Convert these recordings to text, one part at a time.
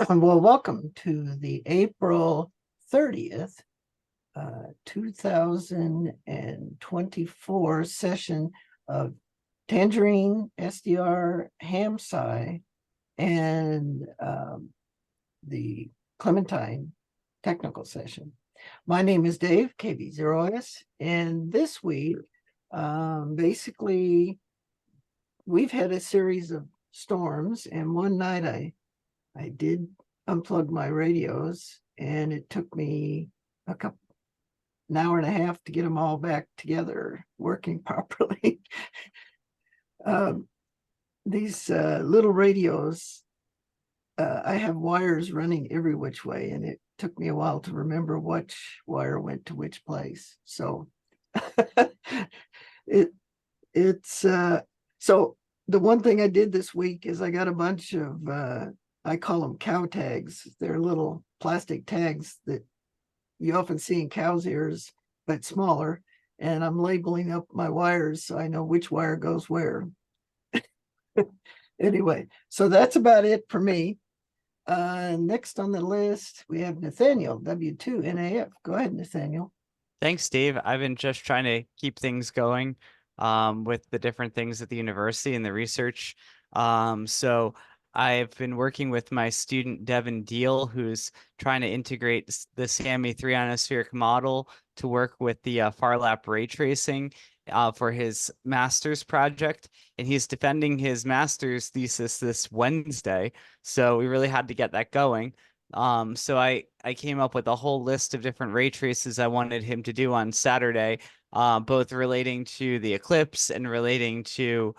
Well, welcome to the April 30th, 2024 session of Tangerine SDR Ham Sci and the Clementine technical session. My name is Dave, KB0S, and this week, basically, we've had a series of storms, and one night I did unplug my radios, and it took me an hour and a half to get them all back together working properly. These little radios, I have wires running every which way, and it took me a while to remember which wire went to which place. So it's so the one thing I did this week is I got a bunch of I call them cow tags. They're little plastic tags that you often see in cow's ears, but smaller. And I'm labeling up my wires so I know which wire goes where. Anyway, so that's about it for me. Next on the list, we have Nathaniel, W2NAF. Go ahead, Nathaniel. Thanks, Steve. I've been just trying to keep things going with the different things at the university and the research. So I've been working with my student Devin Deal, who's trying to integrate the SAMI 3 ionospheric model to work with the FARLAP ray tracing for his master's project. And he's defending his master's thesis this Wednesday. So we really had to get that going. So I came up with a whole list of different ray traces I wanted him to do on Saturday, both relating to the eclipse and relating to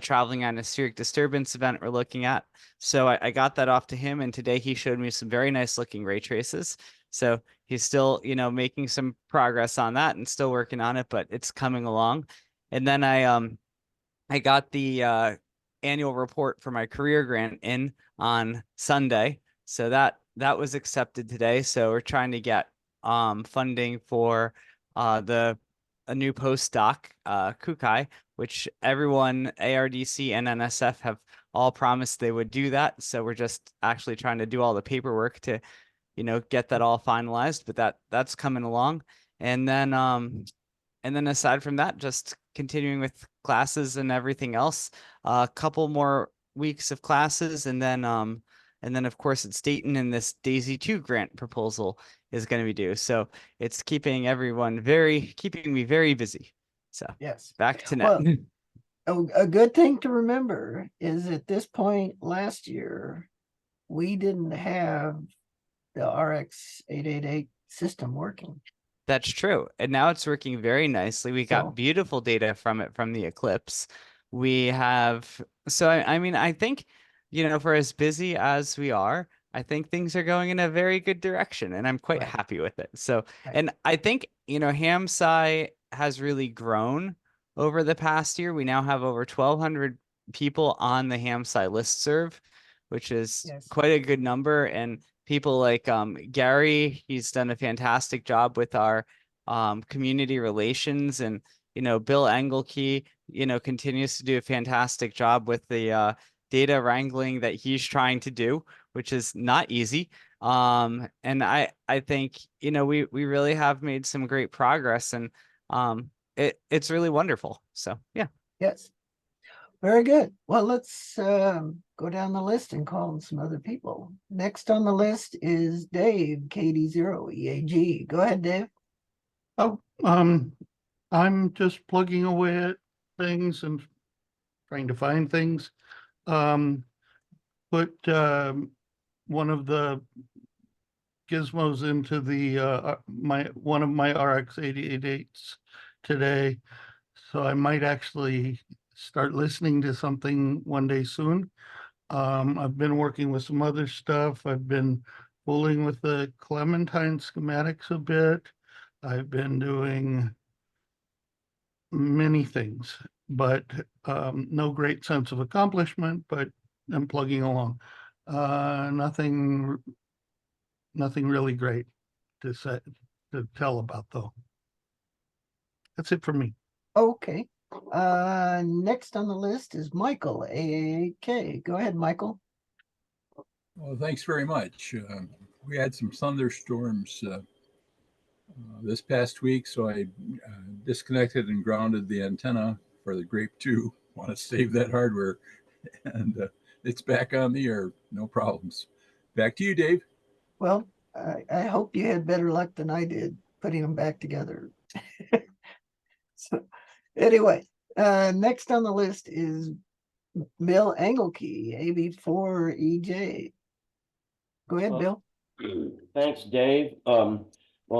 traveling ionospheric disturbance event we're looking at. So I got that off to him, and today he showed me some very nice looking ray traces. So he's still, making some progress on that and still working on it, but it's coming along. And then I got the annual report for my career grant in on Sunday. So that was accepted today. So we're trying to get funding for a new postdoc, Kukai, which everyone, ARDC and NSF, have all promised they would do that. So we're just actually trying to do all the paperwork to, get that all finalized, but that's coming along. And then aside from that, just continuing with classes and everything else. A couple more weeks of classes, and then of course it's Dayton, and this Daisy 2 grant proposal is going to be due. So it's keeping me very busy. So Yes. back to net. Well, a good thing to remember is at this point last year, we didn't have the RX 888 system working. That's true. And now it's working very nicely. We got So, beautiful data from it from the eclipse. We have, so I mean, I think, for as busy as we are, I think things are going in a very good direction, and I'm quite right, happy with it. So, right. and I think, HamSci has really grown over the past year. We now have over 1,200 people on the HamSci listserv, which is Yes. quite a good number. And people like Gary, he's done a fantastic job with our community relations, and Bill Engelke, continues to do a fantastic job with the data wrangling that he's trying to do, which is not easy. And I think we really have made some great progress, and it's really wonderful. So yeah. Yes. Very good. Well, let's go down the list and call on some other people. Next on the list is Dave, KD0EAG. Go ahead, Dave. Oh, I'm just plugging away at things and trying to find things. Put one of the gizmos into the one of my RX 888s today, so I might actually start listening to something one day soon. I've been working with some other stuff. I've been fooling with the Clementine schematics a bit. I've been doing many things, but no great sense of accomplishment, but I'm plugging along. Nothing really great to tell about though. That's it for me. Okay. Next on the list is Michael, AAK. Go ahead, Michael. Well, thanks very much. We had some thunderstorms this past week, so I disconnected and grounded the antenna for the Grape 2. Want to save that hardware, and it's back on the air, no problems. Back to you, Dave. Well, I hope you had better luck than I did putting them back together. So anyway, next on the list is Bill Engelke, AB4EJ. Go ahead, Bill. Thanks, Dave. Well,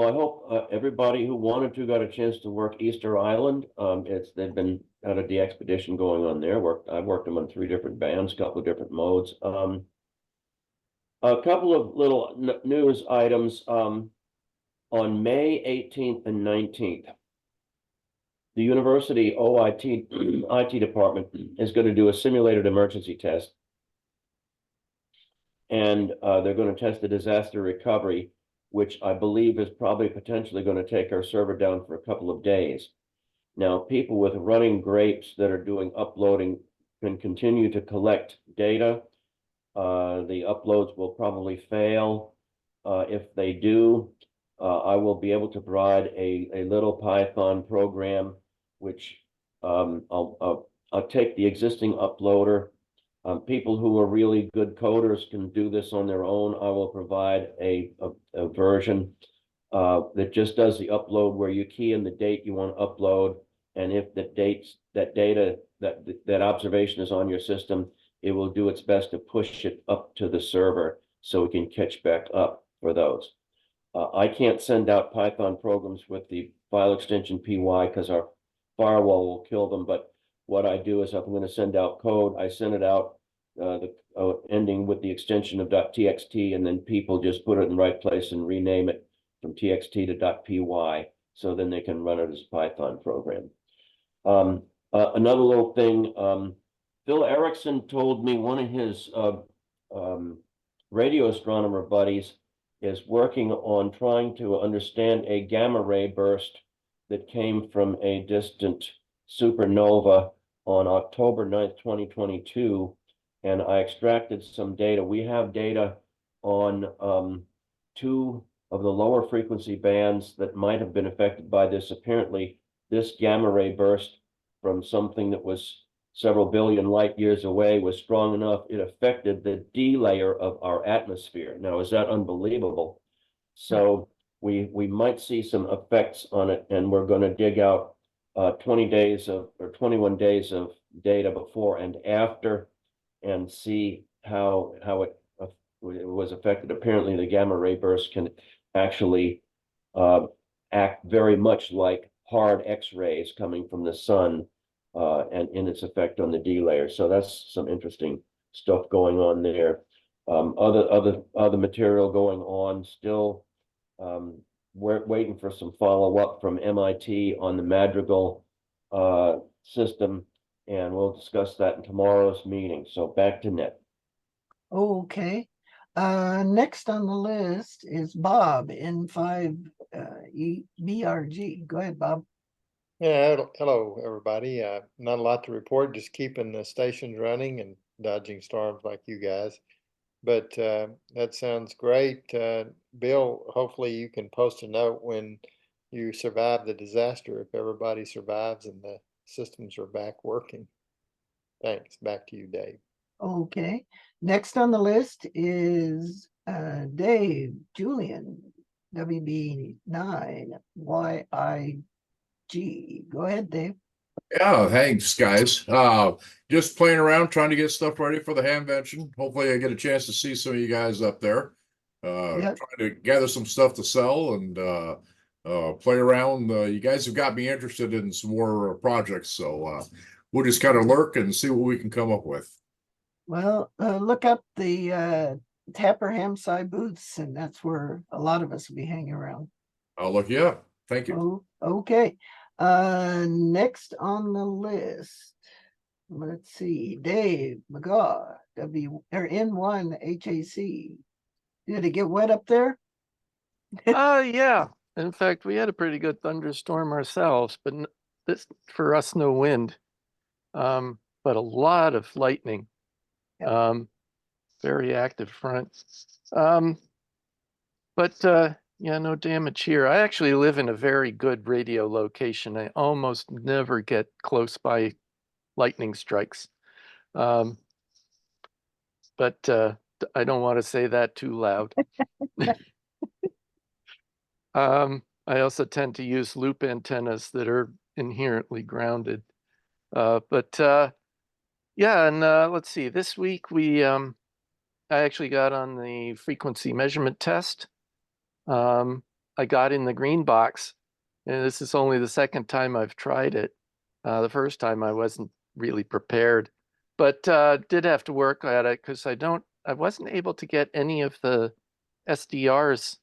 I hope everybody who wanted to got a chance to work Easter Island. They've been had a DXpedition going on there. I've worked them on 3 different bands, a couple of different modes. A couple of little news items. On May 18th and 19th, the university OIT IT department is going to do a simulated emergency test. And they're going to test the disaster recovery, which I believe is probably potentially going to take our server down for a couple of days. Now, people with running grapes that are doing uploading can continue to collect data. The uploads will probably fail. If they do, I will be able to provide a little Python program, which I'll take the existing uploader. People who are really good coders can do this on their own. I will provide a version that just does the upload, where you key in the date you want to upload, and if that observation is on your system, it will do its best to push it up to the server so we can catch back up for those. I can't send out Python programs with the file extension py because our firewall will kill them, but what I do is, if I'm going to send out code, I send it out ending with the extension of .txt, and then people just put it in the right place and rename it from txt to .py, so then they can run it as a Python program. Another little thing, Phil Erickson told me one of his radio astronomer buddies is working on trying to understand a gamma ray burst that came from a distant supernova on October 9th, 2022. And I extracted some data. We have data on 2 of the lower frequency bands that might have been affected by this. Apparently, this gamma ray burst from something that was several billion light years away was strong enough it affected the D layer of our atmosphere. Now, is that unbelievable? So we might see some effects on it, and we're going to dig out 21 days of data before and after, and see how it was affected. Apparently, the gamma ray burst can actually act very much like hard X-rays coming from the sun, and in its effect on the D layer. So that's some interesting stuff going on there. Other material going on still. We're waiting for some follow-up from MIT on the Madrigal system, and we'll discuss that in tomorrow's meeting. So back to Ned. Okay. Next on the list is Bob, N5 BRG. Go ahead, Bob. Yeah, hello, everybody. Not a lot to report, just keeping the stations running and dodging storms like you guys. But that sounds great. Bill, hopefully you can post a note when you survive the disaster, if everybody survives and the systems are back working. Thanks. Back to you, Dave. Okay. Next on the list is Dave Julian, WB9 YIG. Go ahead, Dave. Yeah, thanks, guys. Just playing around, trying to get stuff ready for the Hamvention. Hopefully I get a chance to see some of you guys up there. Yep. Trying to gather some stuff to sell and play around. You guys have got me interested in some more projects, so we'll just kind of lurk and see what we can come up with. Well, look up the Tapper Hamside booths, and that's where a lot of us will be hanging around. I'll look you up. Thank you. Oh, okay. Next on the list, let's see, Dave McGaw, N1 HAC. Did it get wet up there? Yeah. In fact, we had a pretty good thunderstorm ourselves, but this for us, no wind. But a lot of lightning. Yeah. very active front. But yeah, no damage here. I actually live in a very good radio location. I almost never get close by lightning strikes. But I don't want to say that too loud. I also tend to use loop antennas that are inherently grounded. But yeah, and let's see, this week I actually got on the frequency measurement test. I got in the green box, and this is only the second time I've tried it. The first time I wasn't really prepared, but did have to work at it because I wasn't able to get any of the SDRs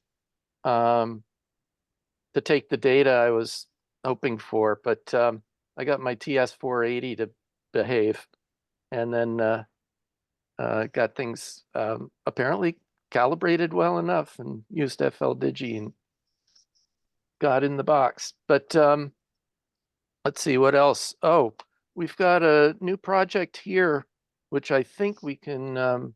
to take the data I was hoping for, but I got my TS480 to behave, and then got things apparently calibrated well enough and used FLDigi and got in the box. But let's see what else. Oh, we've got a new project here, which I think we can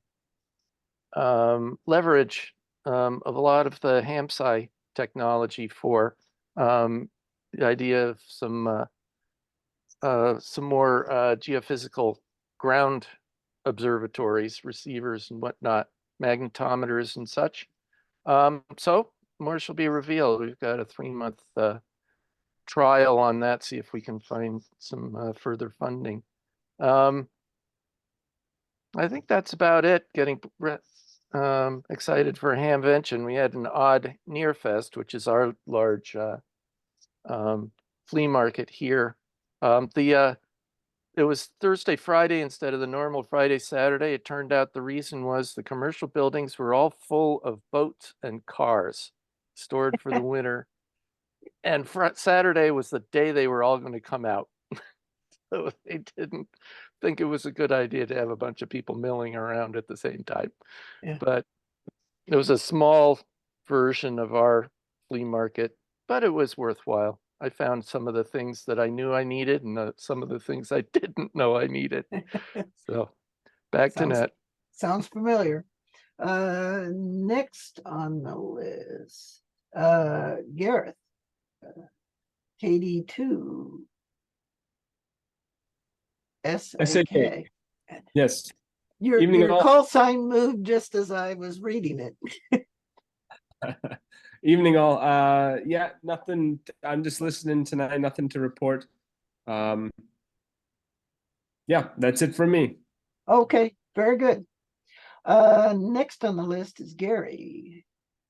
leverage of a lot of the HAMSI technology for the idea of some more geophysical ground observatories, receivers and whatnot, magnetometers and such. So more shall be revealed. We've got a 3-month trial on that, see if we can find some further funding. I think that's about it. Getting excited for Hamvention. We had an odd Near Fest, which is our large flea market here. It was Thursday, Friday instead of the normal Friday, Saturday. It turned out the reason was the commercial buildings were all full of boats and cars stored for the winter. And Saturday was the day they were all going to come out. So they didn't think it was a good idea to have a bunch of people milling around at the same time. Yeah. But it was a small version of our flea market, but it was worthwhile. I found some of the things that I knew I needed and some of the things I didn't know I needed. So back to net. Sounds familiar. Next on the list, Gareth, KD2, SAK. Yes. Your Evening all. call sign moved just as I was reading it. Evening all. Yeah, nothing. I'm just listening tonight. Nothing to report. Yeah, that's it from me. Okay, very good. Next on the list is Gary,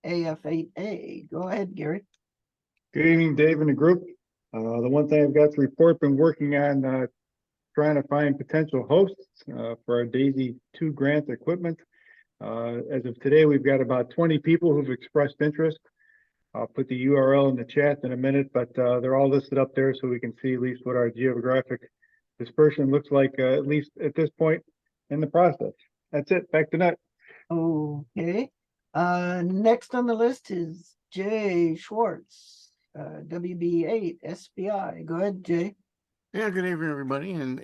AF8A. Go ahead, Gary. Good evening, Dave and the group. The one thing I've got to report, been working on trying to find potential hosts for our DAISY 2 grant equipment. As of today, we've got about 20 people who've expressed interest. I'll put the URL in the chat in a minute, but they're all listed up there so we can see at least what our geographic dispersion looks like, at least at this point in the process. That's it. Back to net. Okay. Next on the list is Jay Schwartz, WB8 SBI. Go ahead, Jay. Yeah, good evening, everybody. And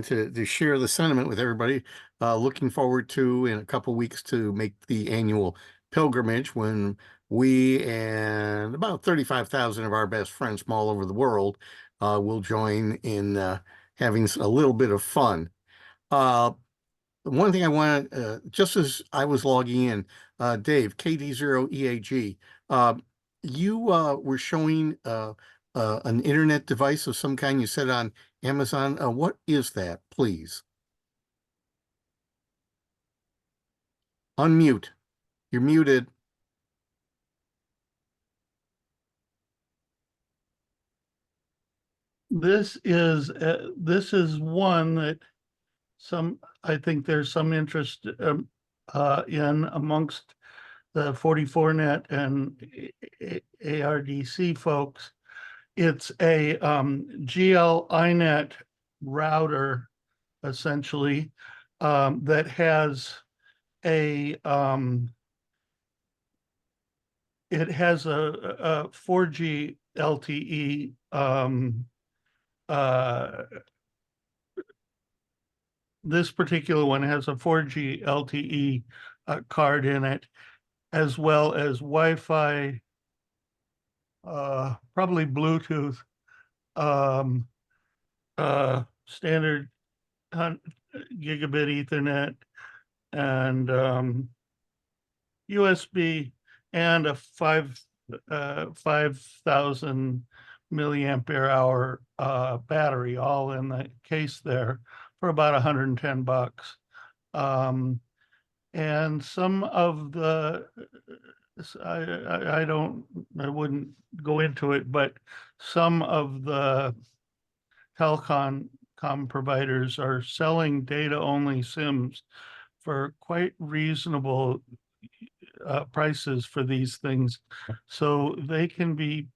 to share the sentiment with everybody, looking forward to in a couple weeks to make the annual pilgrimage when we and about 35,000 of our best friends from all over the world will join in having a little bit of fun. One thing I want, just as I was logging in, Dave, KD0EAG, you were showing an internet device of some kind you said on Amazon. What is that, please? Unmute. You're muted. This is one that I think there's some interest in amongst the 44net and ARDC folks. It's a GL iNet router, essentially, that has a 4G LTE this particular one has a 4G LTE card in it, as well as Wi-Fi, probably Bluetooth, standard gigabit Ethernet, and USB, and a 5,000 milliampere hour battery, all in the case there, for about 110 bucks. And some of the I wouldn't go into it, but some of the Telecon providers are selling data-only SIMs for quite reasonable prices for these things. So they can be,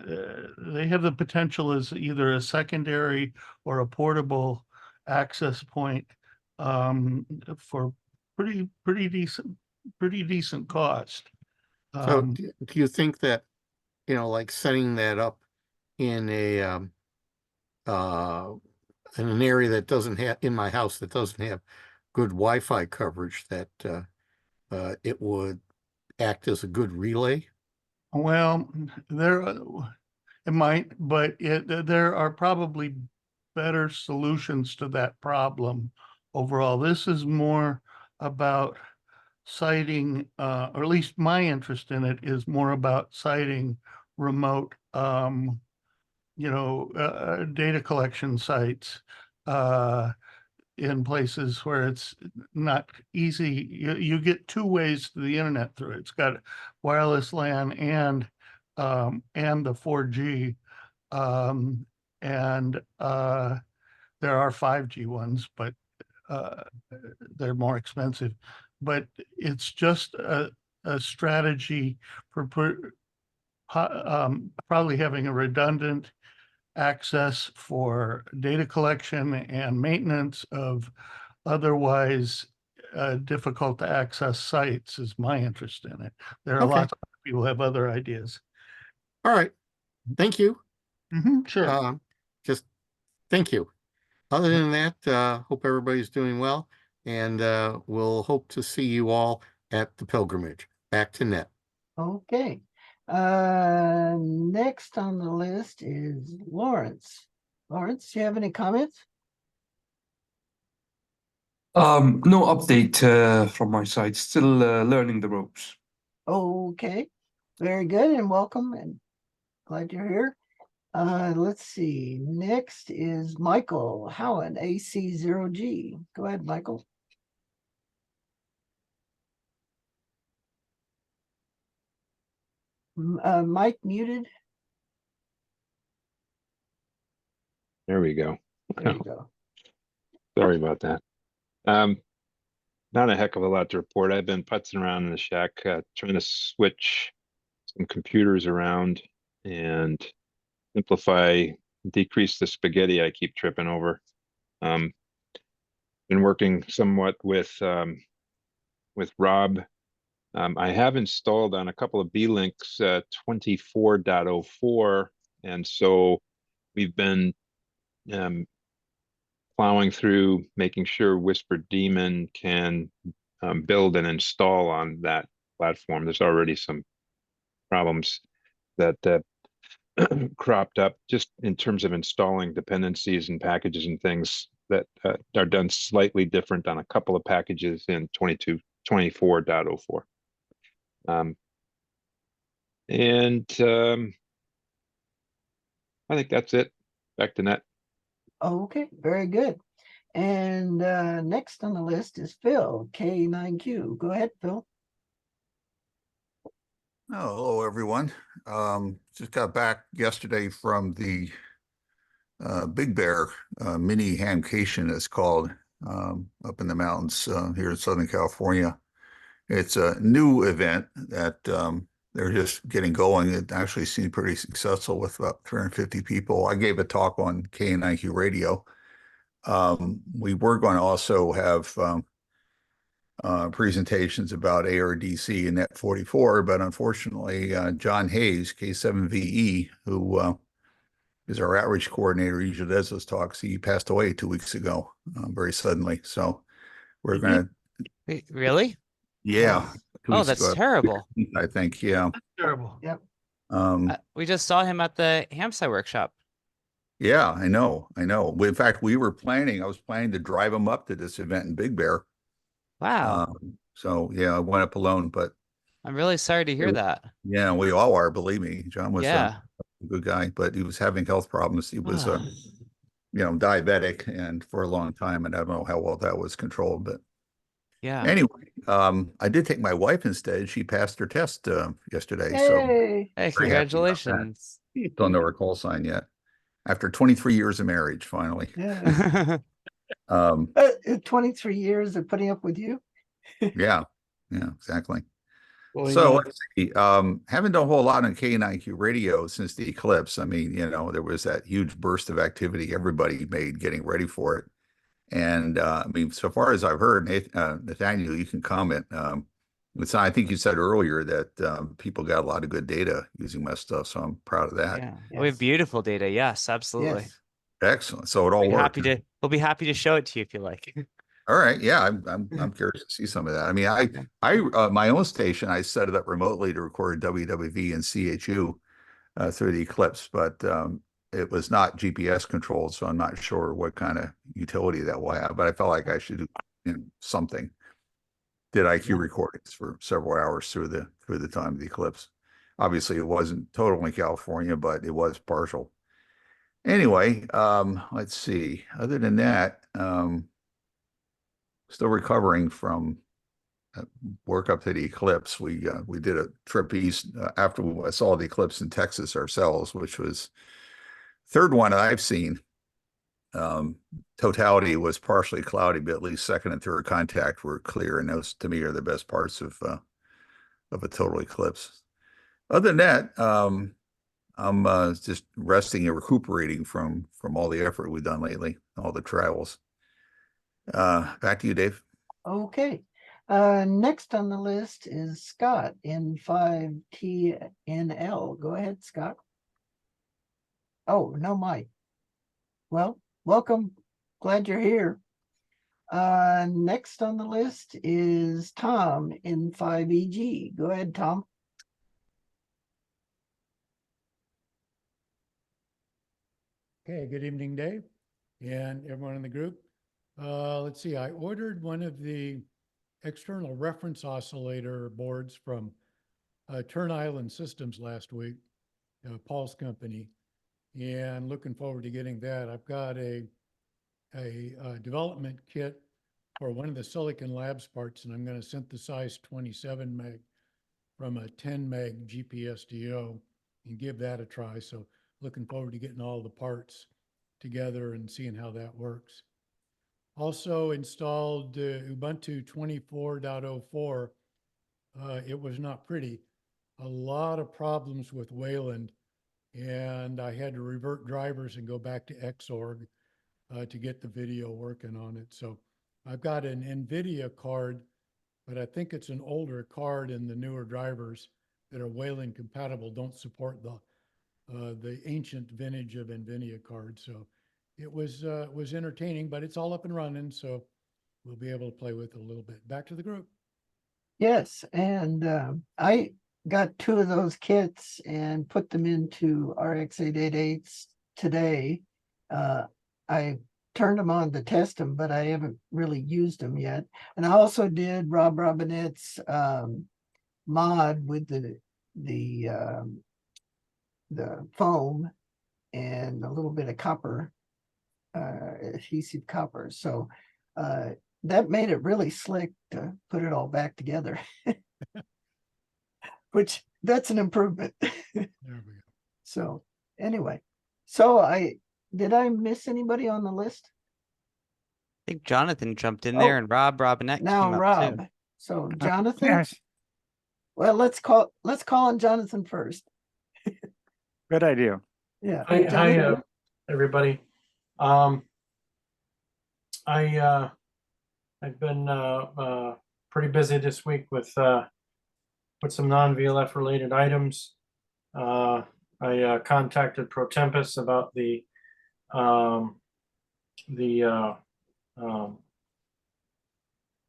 they have the potential as either a secondary or a portable access point for pretty decent cost. So do you think that, you know, like setting that up in a in an area that doesn't have, in my house that doesn't have good Wi-Fi coverage, that it would act as a good relay? Well, it might, but there are probably better solutions to that problem overall. This is more about citing, or at least my interest in it is more about citing remote, data collection sites in places where it's not easy. You get two ways to the internet through it. It's got wireless LAN and the 4G, and there are 5G ones, but they're more expensive. But it's just a strategy for probably having a redundant access for data collection and maintenance of otherwise difficult to access sites is my interest in it. There are Okay. lots of people who have other ideas. All right. Thank you. Sure. Just thank you. Other than that, hope everybody's doing well, and we'll hope to see you all at the pilgrimage. Back to Net. Okay. Next on the list is Lawrence. Lawrence, do you have any comments? No update from my side. Still learning the ropes. Okay, very good, and welcome, and glad you're here. Let's see. Next is Michael Howen, AC0G. Go ahead, Michael. Mike muted. There we go. There you go. Sorry about that. Not a heck of a lot to report. I've been putzing around in the shack, trying to switch some computers around and simplify, decrease the spaghetti I keep tripping over. Been working somewhat with Rob. I have installed on a couple of B-Links 24.04, and so we've been plowing through, making sure Whisper Daemon can build and install on that platform. There's already some problems that cropped up just in terms of installing dependencies and packages and things that are done slightly different on a couple of packages in 24.04. I think that's it. Back to Net. Okay, very good. And next on the list is Phil, K9Q. Go ahead, Phil. Oh, hello, everyone. Just got back yesterday from the Big Bear mini hamcation, it's called, up in the mountains here in Southern California. It's a new event that they're just getting going. It actually seemed pretty successful with about 350 people. I gave a talk on KNIQ radio. We were going to also have presentations about ARDC and Net 44, but unfortunately, John Hayes, K7VE, who is our outreach coordinator. He usually does those talks. He passed away 2 weeks ago, very suddenly. So we're Did he? gonna, Wait, really? yeah, 2 Oh, weeks that's ago, terrible. I think, yeah. Terrible. Yep. We just saw him at the Hamsai workshop. Yeah, I know. In fact, I was planning to drive him up to this event in Big Bear. Wow. So yeah, I went up alone, but I'm really sorry to hear that. yeah, we all are, believe me. John was Yeah. a good guy, but he was having health problems. He was diabetic, and for a long time, and I don't know how well that was controlled, but Yeah. anyway, I did take my wife instead. She passed her test yesterday, so Hey. Hey, very happy about that. congratulations. Don't know her call sign yet. After 23 years of marriage, finally. Yeah. 23 years of putting up with you. Yeah, exactly. Well, So let's see. Haven't done a whole lot on K9Q radio since the eclipse. I mean, there was that huge burst of activity everybody made getting ready for it. And I mean, so far as I've heard, Nathaniel, you can comment. I think you said earlier that people got a lot of good data using my stuff, so I'm proud of that. Yeah. We have beautiful data. Yes, absolutely. Yes. Excellent. So it all worked. We'll be happy to show it to you if you like. All right. Yeah, I'm curious to see some of that. I mean, I my own station, I set it up remotely to record WWV and CHU through the eclipse, but it was not GPS controlled, so I'm not sure what kind of utility that will have. But I felt like I should do something. Did IQ recordings for several hours through the time of the eclipse. Obviously, it wasn't total in California, but it was partial. Anyway, let's see. Other than that, still recovering from work up to the eclipse. We did a trip east after I saw the eclipse in Texas ourselves, which was third one I've seen. Totality was partially cloudy, but at least second and third contact were clear, and those to me are the best parts of a total eclipse. Other than that, I'm just resting and recuperating from all the effort we've done lately, all the travels. Back to you, Dave. Okay. Next on the list is Scott in 5TNL. Go ahead, Scott. Oh, no mic. Well, welcome. Glad you're here. Next on the list is Tom in 5EG. Go ahead, Tom. Okay, good evening, Dave, and everyone in the group. Let's see, I ordered one of the external reference oscillator boards from Turn Island Systems last week, Paul's company, and looking forward to getting that. I've got a development kit for one of the Silicon Labs parts, and I'm going to synthesize 27 meg from a 10 meg GPSDO and give that a try. So looking forward to getting all the parts together and seeing how that works. Also installed Ubuntu 24.04. It was not pretty. A lot of problems with Wayland, and I had to revert drivers and go back to Xorg to get the video working on it. So I've got an NVIDIA card, but I think it's an older card, and the newer drivers that are Wayland compatible don't support the ancient vintage of NVIDIA cards. So it was entertaining, but it's all up and running, so we'll be able to play with it a little bit. Back to the group. Yes, and I got 2 of those kits and put them into RX-888s today. I turned them on to test them, but I haven't really used them yet. And I also did Rob Robinette's mod with the foam and a little bit of copper, adhesive copper. So that made it really slick to put it all back together, which that's an improvement. There we go. So anyway, so did I miss anybody on the list? I think Jonathan jumped in there, and Rob Robinette Now came up Rob. too. So Jonathan. Yes, Well, let's call on Jonathan first. good idea. Yeah. Hi, everybody. I've been pretty busy this week with some non-VLF related items. I contacted Pro Tempus about the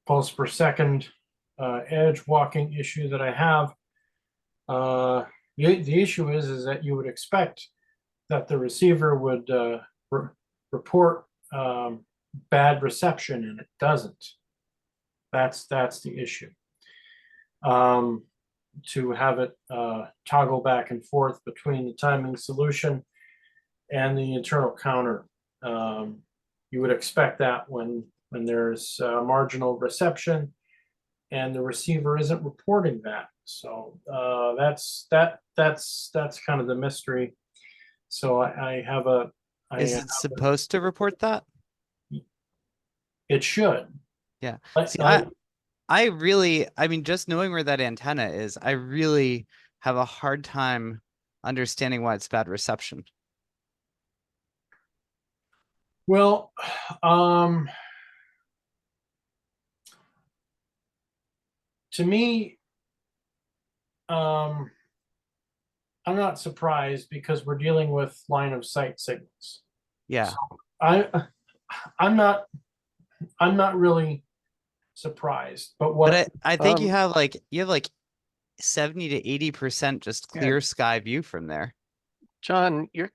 pulse per second edge walking issue that I have. The issue is that you would expect that the receiver would report bad reception, and it doesn't. That's the issue. To have it toggle back and forth between the timing solution and the internal counter. You would expect that when there's marginal reception and the receiver isn't reporting that. So that's kind of the mystery. So I have a. Is it supposed to report that? It should. Yeah. See, I mean, just knowing where that antenna is, I really have a hard time understanding why it's bad reception. Well, to me, I'm not surprised because we're dealing with line of sight signals. Yeah. So I'm not really surprised, but what But I think you have like 70 to 80% just clear sky view from there. Jonathan, you're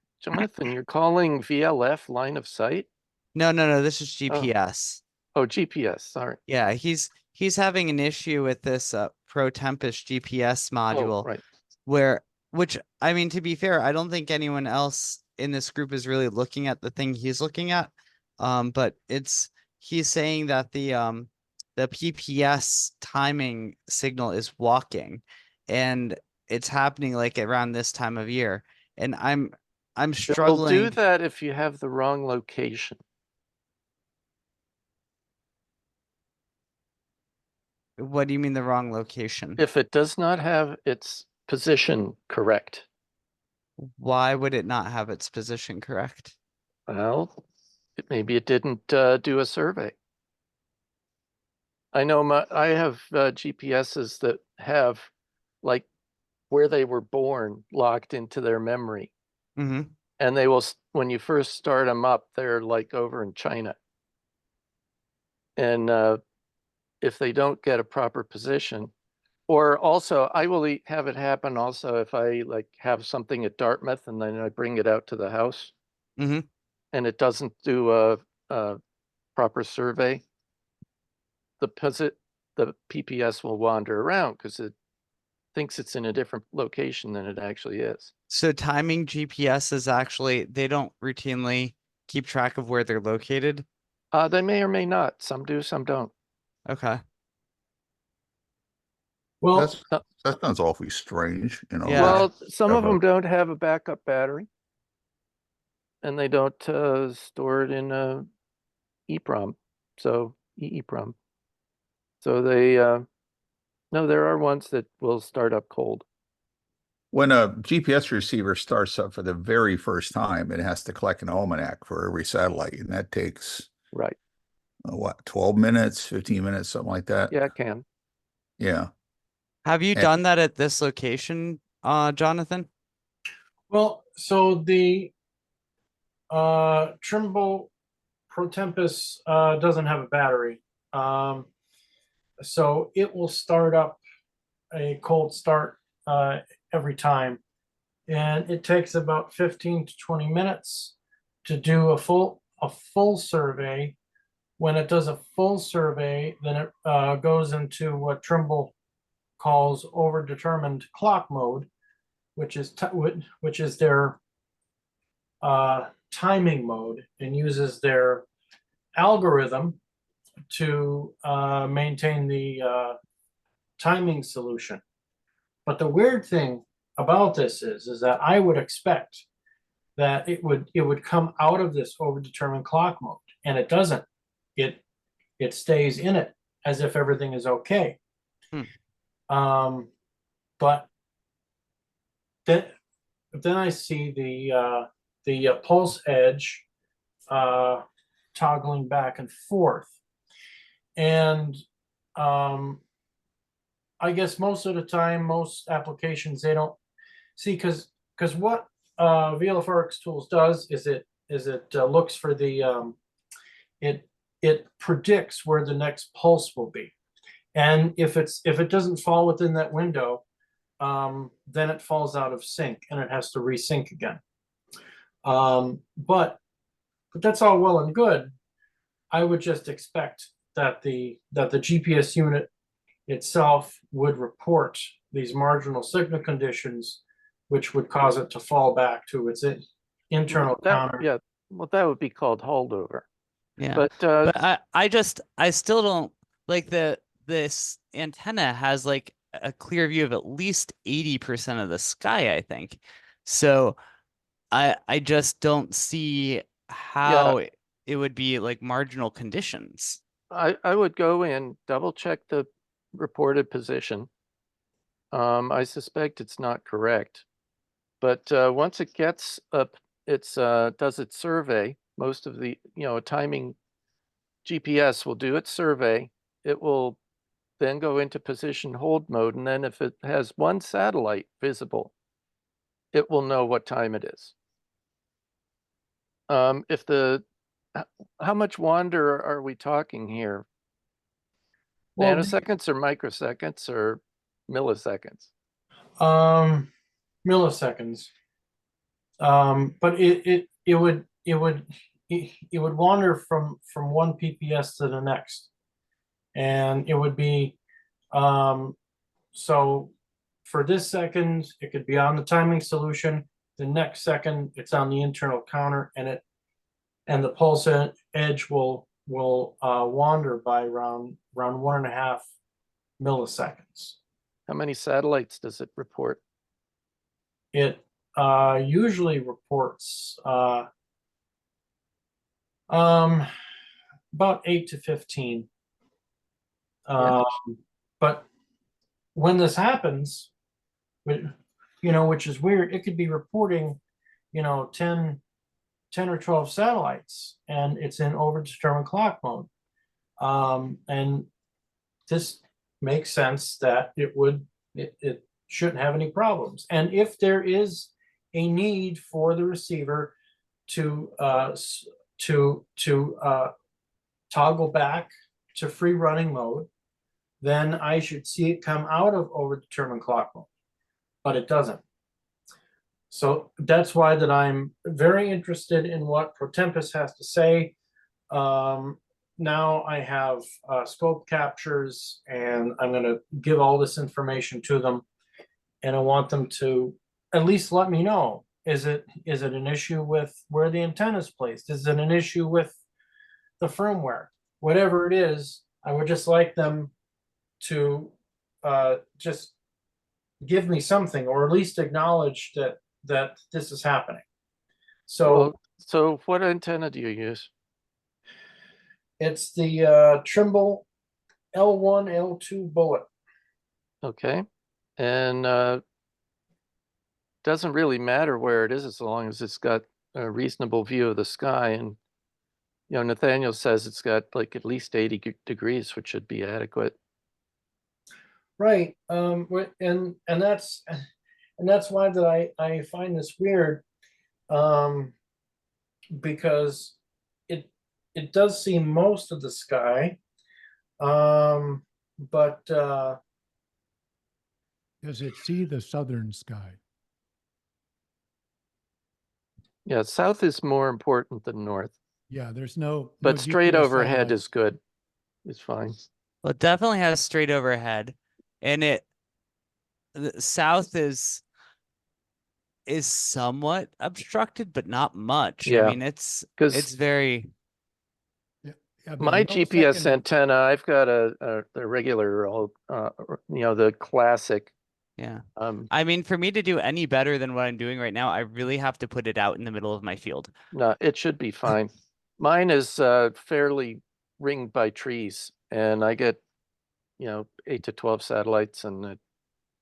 calling VLF line of sight? No, this is GPS. Oh, GPS, sorry. Yeah, he's having an issue with this Pro Tempus GPS module, right. which I mean, to be fair, I don't think anyone else in this group is really looking at the thing he's looking at. But he's saying that the PPS timing signal is walking, and it's happening like around this time of year. And I'm struggling. It'll do that if you have the wrong location. What do you mean the wrong location? If it does not have its position correct. Why would it not have its position correct? Well, maybe it didn't do a survey. I know I have GPSs that have like where they were born locked into their memory. Mm-hmm. And they will, when you first start them up, they're like over in China. And if they don't get a proper position, or also I will have it happen also if I like have something at Dartmouth and then I bring it out to the house and it doesn't do a proper survey, the PPS will wander around because it thinks it's in a different location than it actually is. So timing GPS is actually, they don't routinely keep track of where they're located? They may or may not. Some do, some don't. Okay. Well, that sounds awfully strange, you know. Yeah. Well, some of them don't have a backup battery, and they don't store it in a EEPROM, so EEPROM. So they no, there are ones that will start up cold. When a GPS receiver starts up for the very first time, it has to collect an almanac for every satellite, and that takes right. What, 12 minutes, 15 minutes, something like that? Yeah, it can. Yeah. Have you done that at this location, Jonathan? Well, so the Trimble Pro Tempus doesn't have a battery. So it will start up a cold start every time. And it takes about 15 to 20 minutes to do a full survey. When it does a full survey, then it goes into what Trimble calls overdetermined clock mode, which is their timing mode, and uses their algorithm to maintain the timing solution. But the weird thing about this is that I would expect that it would come out of this overdetermined clock mode, and it doesn't. It stays in it as if everything is okay. But then I see the pulse edge toggling back and forth, and I guess most of the time, most applications, they don't see, because because what VLFRX tools does is it looks for the it predicts where the next pulse will be, and if it doesn't fall within that window, then it falls out of sync and it has to resync again. But that's all well and good. I would just expect that the GPS unit itself would report these marginal signal conditions, which would cause it to fall back to its internal counter. Yeah, well, that would be called holdover. Yeah, But but I still don't like this antenna has like a clear view of at least 80% of the sky, I think. So I just don't see how it would be like marginal conditions. I would go in, double check the reported position. I suspect it's not correct, but once it gets up, does its survey. Most of the, a timing GPS will do its survey. It will then go into position hold mode, and then if it has one satellite visible, it will know what time it is. How much wander are we talking here? Well, nanoseconds or microseconds or milliseconds? Milliseconds. But it would wander from one PPS to the next, and it would be so for this second it could be on the timing solution. The next second it's on the internal counter, and the pulse edge will wander by around 1.5 milliseconds. How many satellites does it report? It usually reports about 8 to 15. But when this happens, which is weird, it could be reporting, 10 or 12 satellites, and it's in overdetermined clock mode. And this makes sense that it shouldn't have any problems. And if there is a need for the receiver to toggle back to free running mode, then I should see it come out of overdetermined clock mode, but it doesn't. So that's why that I'm very interested in what ProTempest has to say. Now I have scope captures, and I'm going to give all this information to them, and I want them to at least let me know, is it an issue with where the antenna is placed? Is it an issue with the firmware? Whatever it is, I would just like them to just give me something, or at least acknowledge that this is happening. So what antenna do you use? It's the Trimble L1, L2 bullet. Okay. And doesn't really matter where it is as long as it's got a reasonable view of the sky. And, Nathaniel says it's got like at least 80 degrees, which should be adequate. Right. And that's why that I find this weird, because it does see most of the sky, but does it see the southern sky? Yeah, south is more important than north. Yeah, there's no. But no straight GPS overhead satellites. is good. It's fine. Well, it definitely has straight overhead, and the south is somewhat obstructed, but not much. Yeah, I mean, it's very. Yeah, but My a GPS millisecond- antenna, I've got a regular old, the classic. Yeah. I mean, for me to do any better than what I'm doing right now, I really have to put it out in the middle of my field. No, it should be fine. Mine is fairly ringed by trees, and I get, 8 to 12 satellites, and it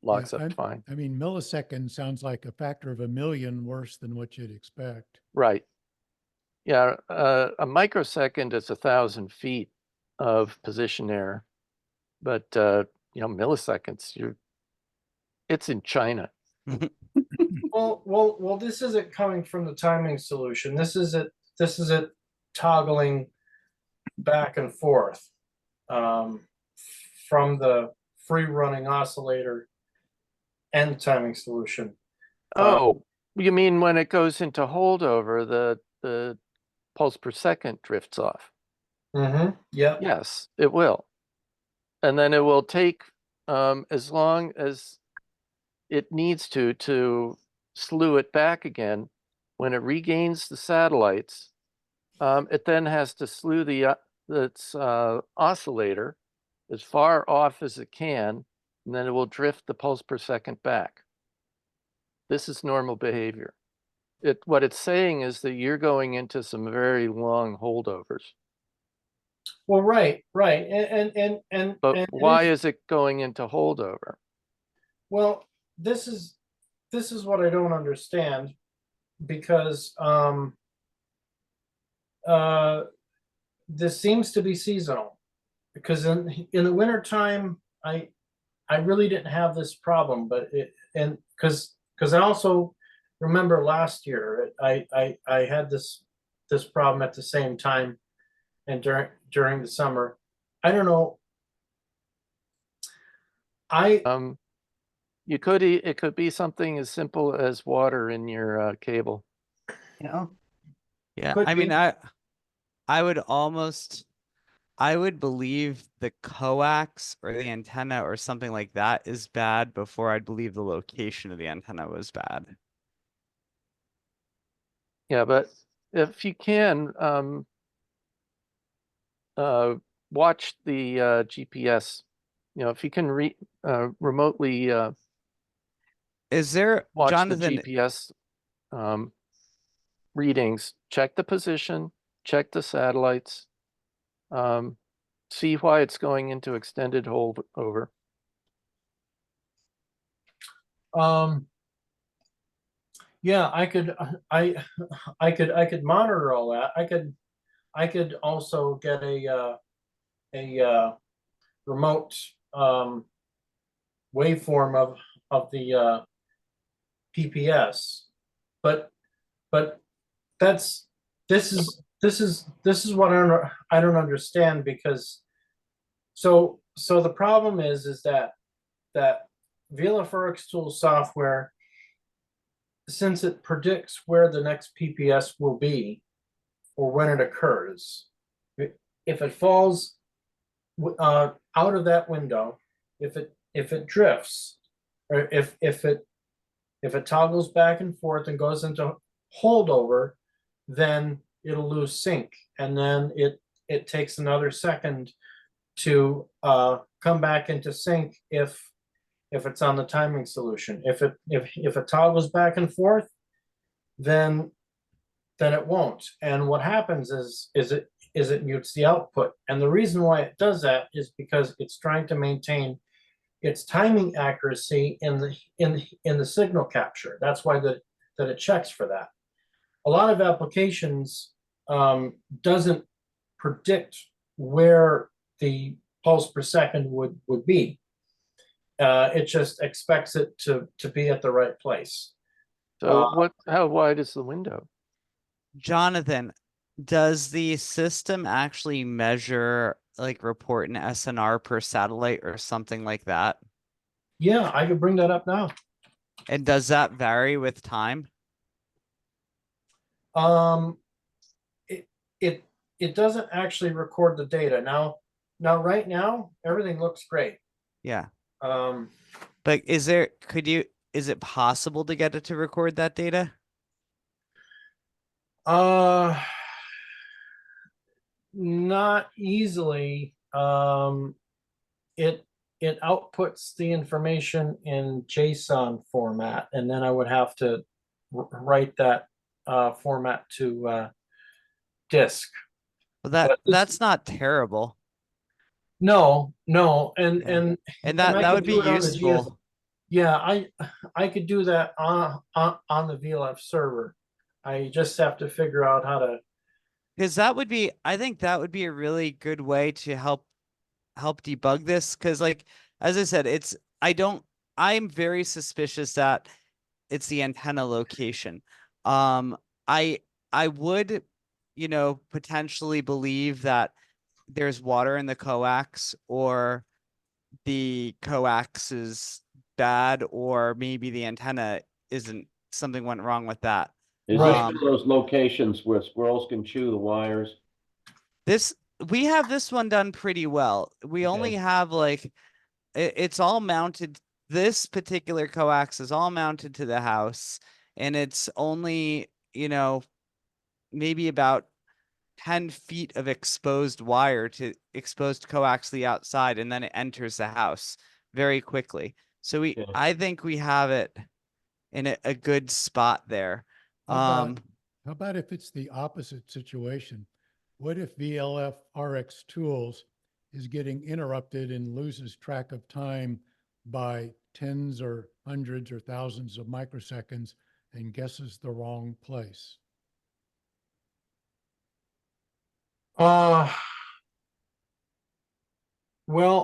locks up fine. I mean, millisecond sounds like a factor of 1,000,000 worse than what you'd expect. Right. Yeah, a microsecond is 1,000 feet of position error, but milliseconds, it's in China. Well, this isn't coming from the timing solution. This is it toggling back and forth from the free running oscillator and timing solution. Oh, you mean when it goes into holdover, the pulse per second drifts off? Yeah. Yes, it will. And then it will take as long as it needs to slew it back again. When it regains the satellites, it then has to slew its oscillator as far off as it can, and then it will drift the pulse per second back. This is normal behavior. What it's saying is that you're going into some very long holdovers. Well, right. But why is it going into holdover? Well, this is what I don't understand, because this seems to be seasonal, because in the wintertime I really didn't have this problem, but because I also remember last year I had this problem at the same time, and during the summer. I don't know. It could be something as simple as water in your cable. Yeah. Yeah, Could I mean, be. I would believe the coax or the antenna or something like that is bad before I'd believe the location of the antenna was bad. Yeah, but if you can watch the GPS, if you can remotely Is there, watch Jonathan, the GPS readings, check the position, check the satellites, see why it's going into extended holdover. Yeah, I could monitor all that. I could also get a remote waveform of the PPS, but this is what I don't understand, because so the problem is that VLFRX tool software, since it predicts where the next PPS will be or when it occurs, if it falls out of that window, if it drifts, or if it toggles back and forth and goes into holdover, then it'll lose sync, and then it takes another second to come back into sync if it's on the timing solution. If it toggles back and forth, then it won't. And what happens is it mutes the output. And the reason why it does that is because it's trying to maintain its timing accuracy in the signal capture. That's why that it checks for that. A lot of applications doesn't predict where the pulse per second would be. It just expects it to be at the right place. So how wide is the window? Jonathan, does the system actually measure, like, report an SNR per satellite or something like that? Yeah, I could bring that up now. And does that vary with time? It doesn't actually record the data now. Right now, everything looks great. Yeah. But is it possible to get it to record that data? Not easily. It outputs the information in JSON format, and then I would have to write that format to disk. Well, that's not terrible. No, and that would be useful. Yeah, I could do that on the VLF server. I just have to figure out how to. Because I think that would be a really good way to help debug this. Because, like, as I said, I'm very suspicious that it's the antenna location. I would, potentially believe that there's water in the coax, or the coax is bad, or maybe the antenna isn't, something went wrong with that. Is this one of those locations where squirrels can chew the wires? We have this one done pretty well. We only have like, it's all mounted. This particular coax is all mounted to the house, and it's only, maybe about 10 feet of exposed wire to exposed coax to the outside, and then it enters the house very quickly. So I think we have it in a good spot there. How about if it's the opposite situation? What if VLF RX tools is getting interrupted and loses track of time by tens or hundreds or thousands of microseconds and guesses the wrong place? Well,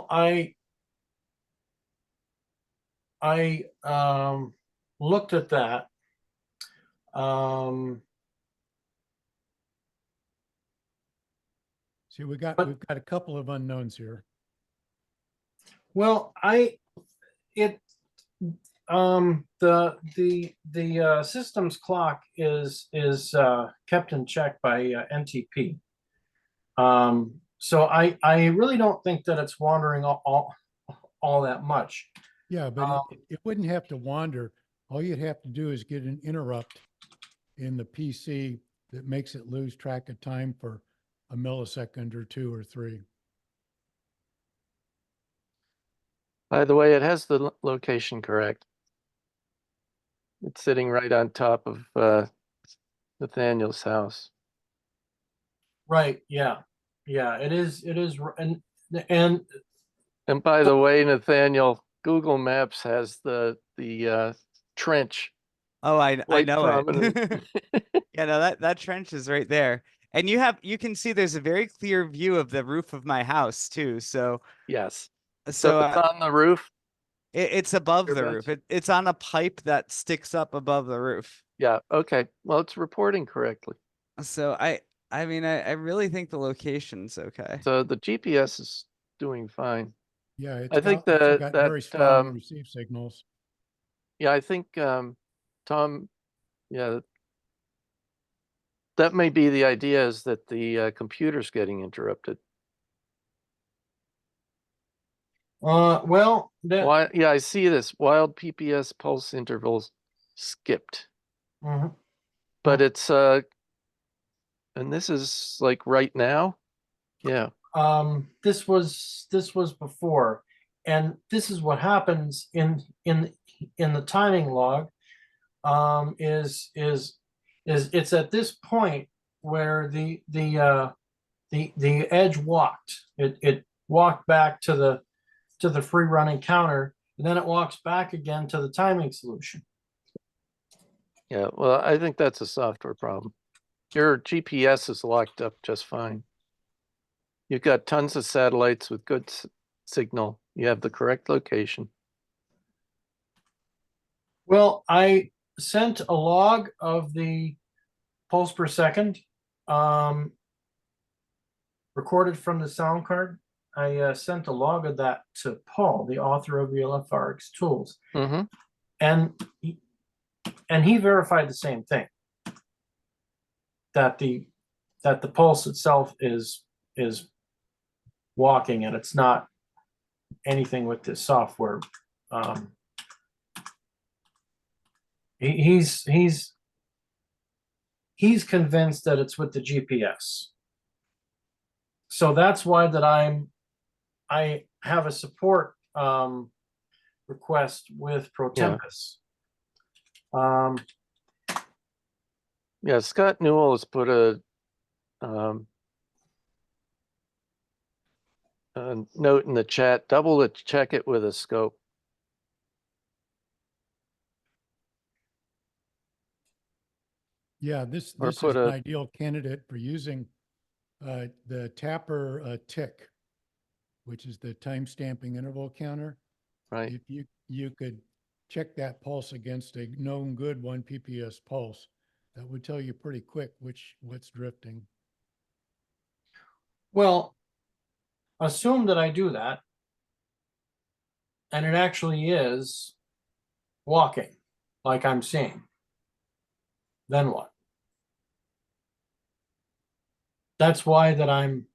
I looked at that. See, we've got a couple of unknowns here. Well, the system's clock is kept in check by NTP. So I really don't think that it's wandering all that much. Yeah, but it wouldn't have to wander. All you'd have to do is get an interrupt in the PC that makes it lose track of time for a millisecond or 2 or 3. By the way, it has the location correct. It's sitting right on top of Nathaniel's house. Right. Yeah. Yeah. It is. And by the way, Nathaniel, Google Maps has the trench. Oh, I know prominent. it. Yeah, no, that trench is right there. And you can see there's a very clear view of the roof of my house too. So yes. So it's on the roof? It's above the roof. It's on a pipe that sticks up above the roof. Yeah. Okay. Well, it's reporting correctly. So I mean, I really think the location's okay. So the GPS is doing fine. Yeah, I think it's got very strong receive signals. Yeah, I think Tom, yeah, that may be the idea, is that the computer's getting interrupted. Well, yeah, I see this wild PPS pulse intervals skipped. But it's and this is like right now. Yeah. This was before, and this is what happens in the timing log. Is it's at this point where the edge walked. It walked back to the free running counter, and then it walks back again to the timing solution. Yeah, well, I think that's a software problem. Your GPS is locked up just fine. You've got tons of satellites with good signal. You have the correct location. Well, I sent a log of the pulse per second recorded from the sound card. I sent a log of that to Paul, the author of VLFRX tools. And he verified the same thing, that the pulse itself is walking, and it's not anything with this software. He's convinced that it's with the GPS. So that's why that I have a support request with ProTempus. Yeah, Scott Newell has put a note in the chat, double check it with a scope. Yeah, this is an ideal candidate for using the Tapper tick, which is the time stamping interval counter. Right. If you could check that pulse against a known good 1 PPS pulse. That would tell you pretty quick what's drifting. Well, assume that I do that, and it actually is walking like I'm seeing. Then what? That's why that I'm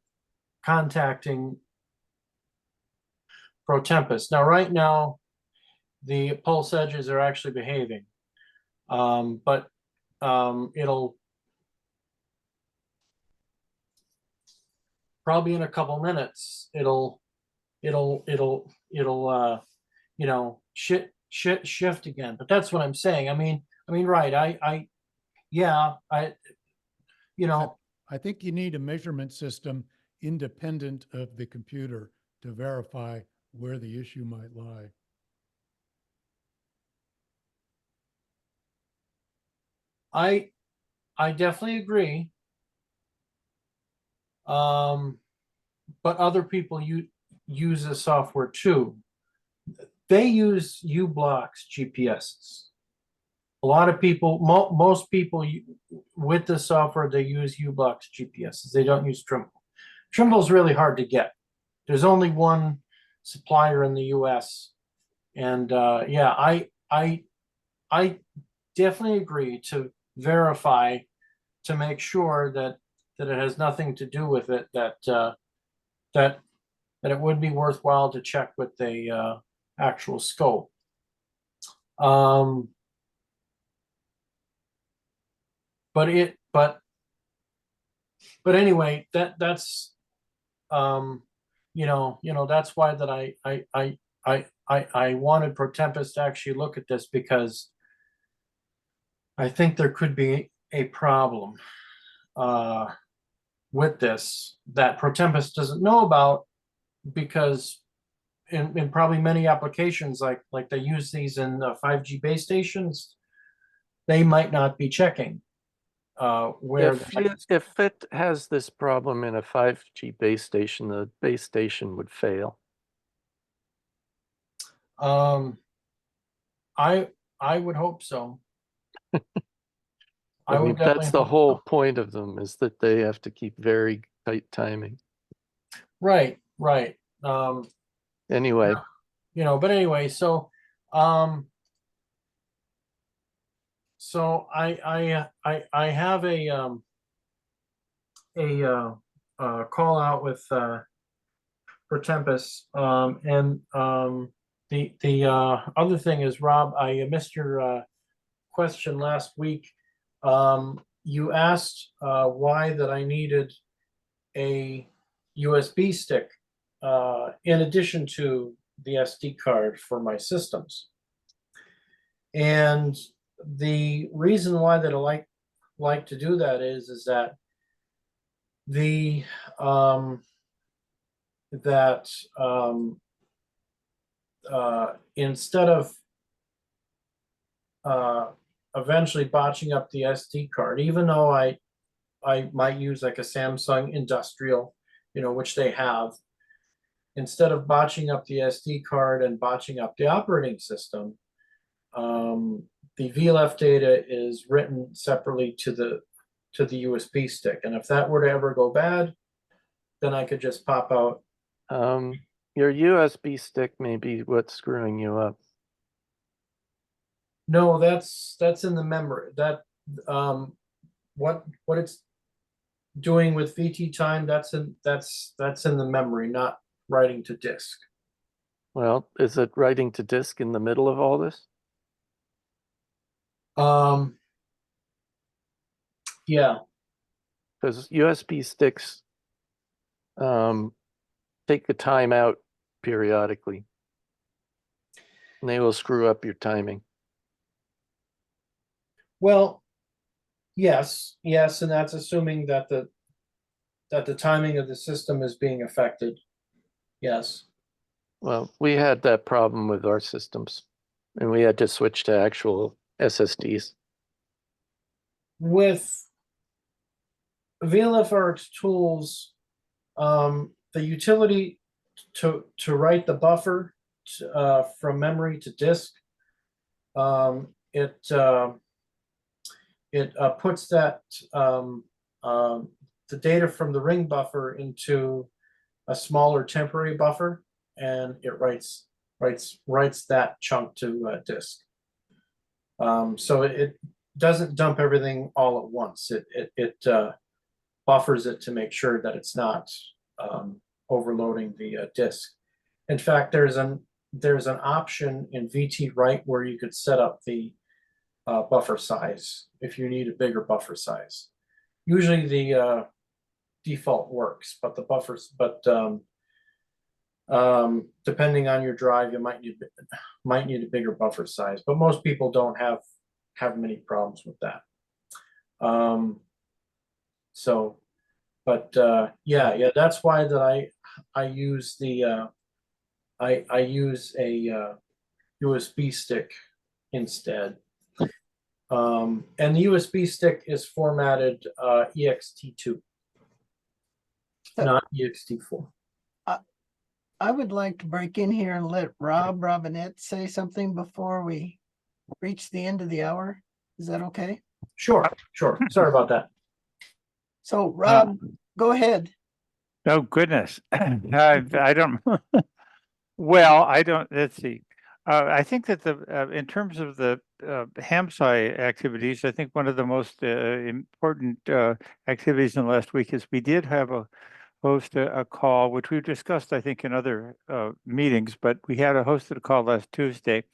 contacting ProTempest. Now, right now, the pulse edges are actually behaving, but it'll probably in a couple minutes, it'll you know, shift again. But that's what I'm saying. I mean, right. Yeah, you know, I think you need a measurement system independent of the computer to verify where the issue might lie. I definitely agree. But other people use this software too. They use U-Block's GPSs. A lot of people, most people with the software, they use U-Block's GPSs. They don't use Trimble. Trimble's really hard to get. There's only one supplier in the US. And yeah, I definitely agree to verify to make sure that it has nothing to do with it, that it would be worthwhile to check with the actual scope. But anyway, that's you know that's why that I wanted ProTempest to actually look at this, because I think there could be a problem with this that ProTempest doesn't know about, because in probably many applications like they use these in 5G base stations, they might not be checking where if it has this problem in a 5G base station, the base station would fail. I would hope so. I mean, would definitely that's the hope whole so. point of them, is that they have to keep very tight timing. Right. Anyway, But anyway, so so I have a call out with for Tempest, and the other thing is, Rob, I missed your question last week. You asked why that I needed a USB stick in addition to the SD card for my systems. And the reason why that I like to do that is that the instead of eventually botching up the SD card, even though I might use like a Samsung Industrial, which they have, instead of botching up the SD card and botching up the operating system, the VLF data is written separately to the USB stick. And if that were to ever go bad, then I could just pop out. your USB stick may be what's screwing you up. No, that's in the memory. That what it's doing with VT time, that's in the memory, not writing to disk. Well, is it writing to disk in the middle of all this? Yeah. Because USB sticks take the time out periodically, and they will screw up your timing. Well, yes, and that's assuming that the timing of the system is being affected. Yes. Well, we had that problem with our systems, and we had to switch to actual SSDs. With VLFRX tools, the utility to write the buffer from memory to disk it puts that the data from the ring buffer into a smaller temporary buffer, and it writes that chunk to disk. So it doesn't dump everything all at once. It buffers it to make sure that it's not overloading the disk. In fact, there's an option in VT Write where you could set up the buffer size if you need a bigger buffer size. Usually the default works, but the buffers, depending on your drive, you might need a bigger buffer size. But most people don't have many problems with that. So, but yeah, that's why that I use the I use a USB stick instead. And the USB stick is formatted ext2, not ext4. I would like to break in here and let Rob Robinette say something before we reach the end of the hour. Is that okay? Sure. Sorry about that. So Rob, go ahead. Oh, goodness. I don't, well, I don't, let's see. I think that in terms of the HAMSI activities, I think one of the most important activities in the last week is we did have host a call, which we've discussed, I think, in other meetings, but we had hosted a call last Tuesday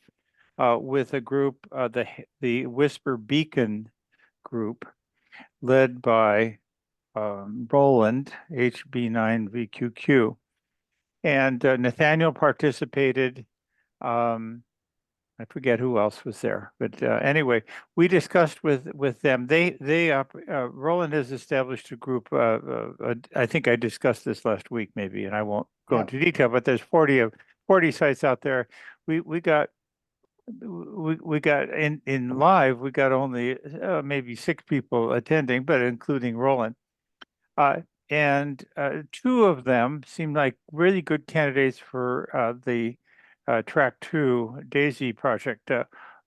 with a group, the Whisper Beacon group, led by Roland, HB9VQQ. And Nathaniel participated. I forget who else was there, but anyway, we discussed with them. Roland has established a group. I think I discussed this last week, maybe, and I won't go into detail. But there's 40 sites out there. We got in live. We got only maybe 6 people attending, but including Roland. And 2 of them seemed like really good candidates for the Track 2 DAISY project.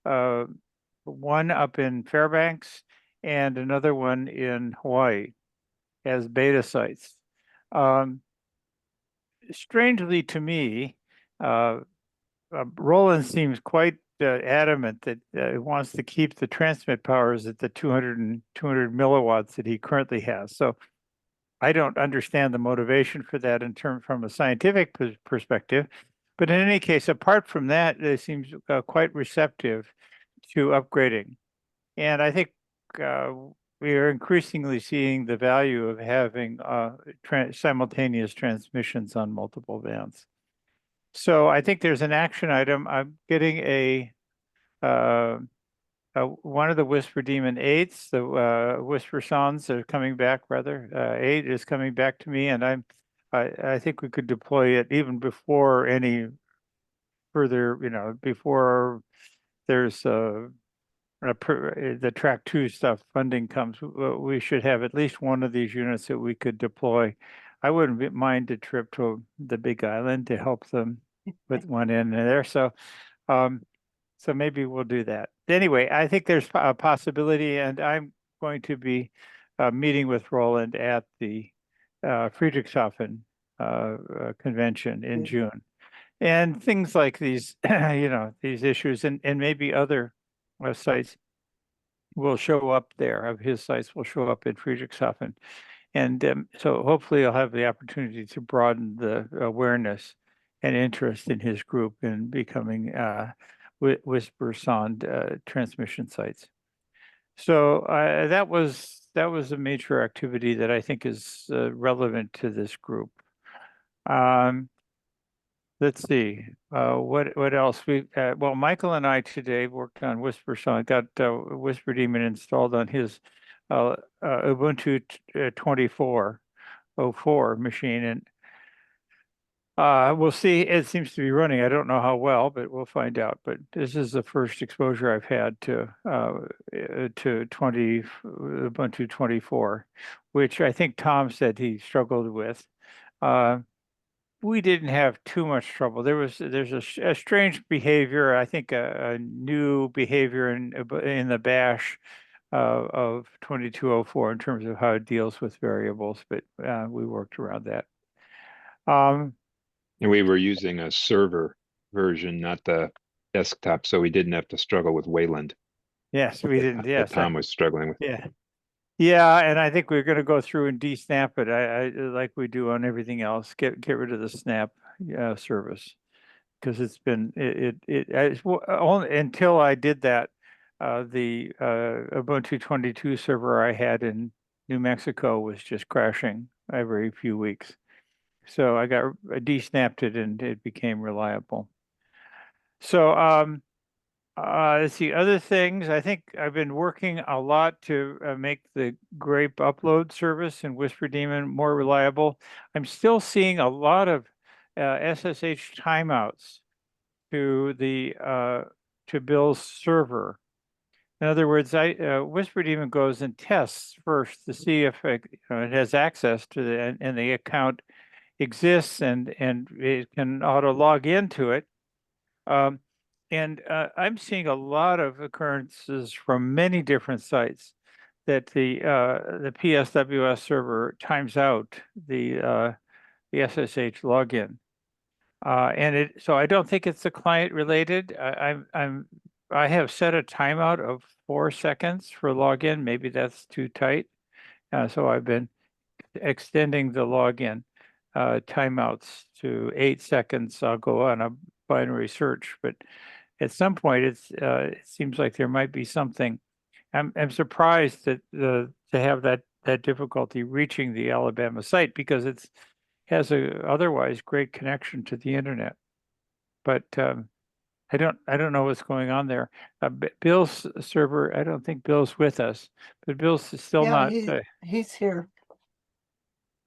One up in Fairbanks and another one in Hawaii as beta sites. Strangely to me, Roland seems quite adamant that he wants to keep the transmit powers at the 200 milliwatts that he currently has. So I don't understand the motivation for that from a scientific perspective. But in any case, apart from that, they seem quite receptive to upgrading. And I think we are increasingly seeing the value of having simultaneous transmissions on multiple bands. So I think there's an action item. I'm getting one of the Whisper Demon 8s, the Whisper Sons are coming back, rather. 8 is coming back to me, and I think we could deploy it even before any further, before there's the Track 2 stuff funding comes. We should have at least one of these units that we could deploy. I wouldn't mind a trip to the Big Island to help them with one in there. So maybe we'll do that. Anyway, I think there's a possibility, and I'm going to be meeting with Roland at the Friedrichshafen convention in June. And things like these, these issues and maybe other sites will show up there, of his sites will show up in Friedrichshafen. And so hopefully I'll have the opportunity to broaden the awareness and interest in his group in becoming Whisper Sound transmission sites. So that was a major activity that I think is relevant to this group. Let's see, what else? Well, Michael and I today worked on Whisper Sound, got Whisper Demon installed on his Ubuntu 24.04 machine, and we'll see. It seems to be running. I don't know how well, but we'll find out. But this is the first exposure I've had to Ubuntu 24, which I think Tom said he struggled with. we didn't have too much trouble. There's a strange behavior. I think a new behavior in the bash of 2204 in terms of how it deals with variables, but we worked around that. And we were using a server version, not the desktop, so we didn't have to struggle with Wayland. Yes, we didn't. That Yes, Tom was struggling with. yeah. Yeah, and I think we're going to go through and de-snap it. I like we do on everything else. Get rid of the snap service because it's been only until I did that. The Ubuntu 22 server I had in New Mexico was just crashing every few weeks. So I got de-snapped it and it became reliable. So let's see, other things. I think I've been working a lot to make the grape upload service in Whisper Daemon more reliable. I'm still seeing a lot of SSH timeouts to the to Bill's server. In other words, Whisper Daemon goes and tests first to see if it has access to the and the account exists and it can auto log into it. And I'm seeing a lot of occurrences from many different sites that the PSWS server times out the SSH login, and so I don't think it's the client related. I have set a timeout of 4 seconds for login. Maybe that's too tight, so I've been extending the login timeouts to 8 seconds. I'll go on a binary search, but at some point it seems like there might be something. I'm surprised that to have that difficulty reaching the Alabama site because it's has a otherwise great connection to the internet. But I don't know what's going on there. Bill's server, I don't think Bill's with us, but Bill's still Yeah, not. he's here.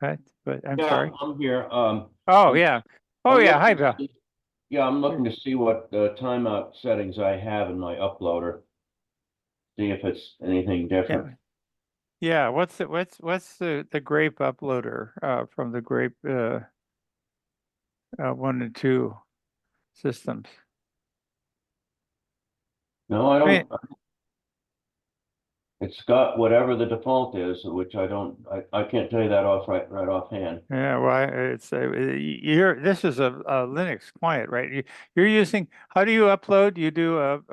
Right, but I'm Yeah, sorry. I'm here. Oh yeah. Oh I'm yeah. looking Hi, to Bill. see- Yeah, I'm looking to see what timeout settings I have in my uploader. See if it's anything different. Yeah. What's the grape uploader from the grape 1 and 2 systems? No, I mean- don't. It's got whatever the default is, which I can't tell you that right offhand. Yeah, well, it's this is a Linux client, right? You're using, how do you upload? You do a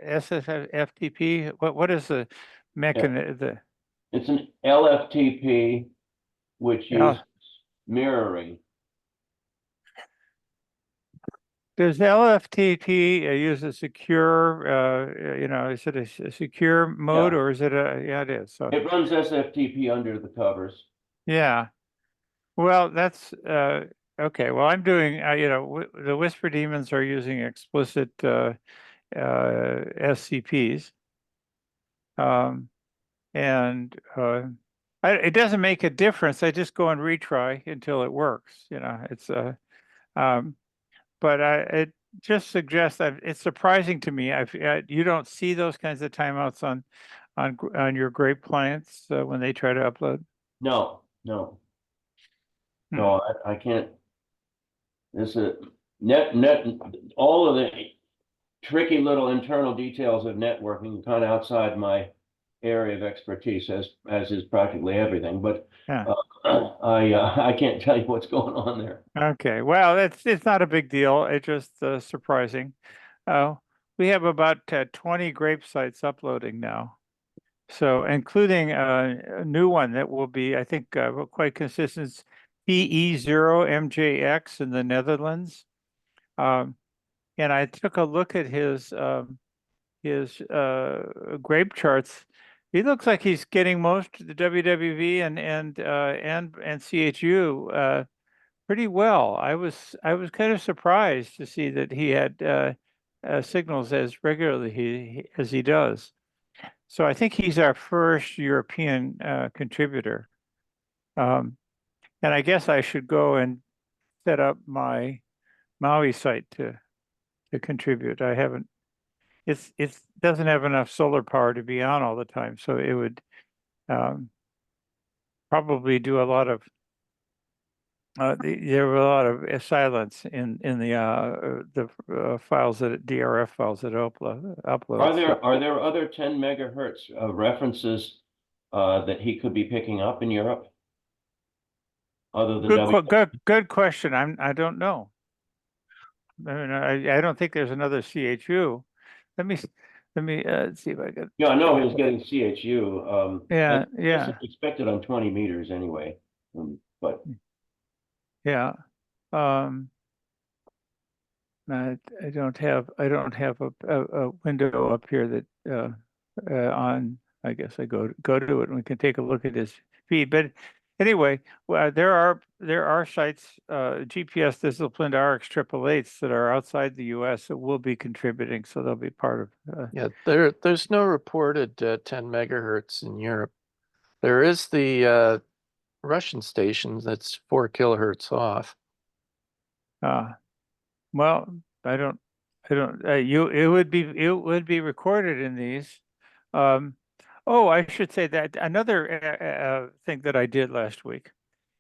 SSFTP. What is the mechanism? It's an LFTP, which uses mirroring. Does LFTP use a secure, is it a secure mode or is it yeah, it is. So it runs SFTP under the covers. Yeah. Well, that's okay. Well, I'm doing, the Whisper Demons are using explicit SCPs. And it doesn't make a difference. I just go and retry until it works. It's but it just suggests that it's surprising to me. You don't see those kinds of timeouts on your grape clients when they try to upload. No. No, I can't. This is all of the tricky little internal details of networking kind of outside my area of expertise, as is practically everything. But I can't tell you what's going on there. Okay, well, it's not a big deal. It's just surprising. We have about 20 grape sites uploading now. So including a new one that will be, I think, quite consistent, PE0MJX in the Netherlands. And I took a look at his grape charts. He looks like he's getting most of the WWV and CHU pretty well. I was kind of surprised to see that he had signals as regularly as he does. So I think he's our first European contributor. And I guess I should go and set up my Maui site to contribute. I haven't. It doesn't have enough solar power to be on all the time, so it would probably do a lot of There were a lot of silence in the files that DRF files that upload. Are there other 10 megahertz references that he could be picking up in Europe? Other than Good question. I don't know. I mean, I don't think there's another CHU. Let me see if I can. Yeah, I know he's getting CHU. Yeah, I guess it's expected on 20 meters anyway. But yeah. I don't have a window up here that on. I guess I go to it and we can take a look at his feed. But anyway, well, there are sites GPS disciplined RX 888s that are outside the U.S. that will be contributing, so they'll be part of. Yeah, there's no reported 10 megahertz in Europe. There is the Russian station that's 4 kilohertz off. Well, I don't. It would be recorded in these. Oh, I should say that another thing that I did last week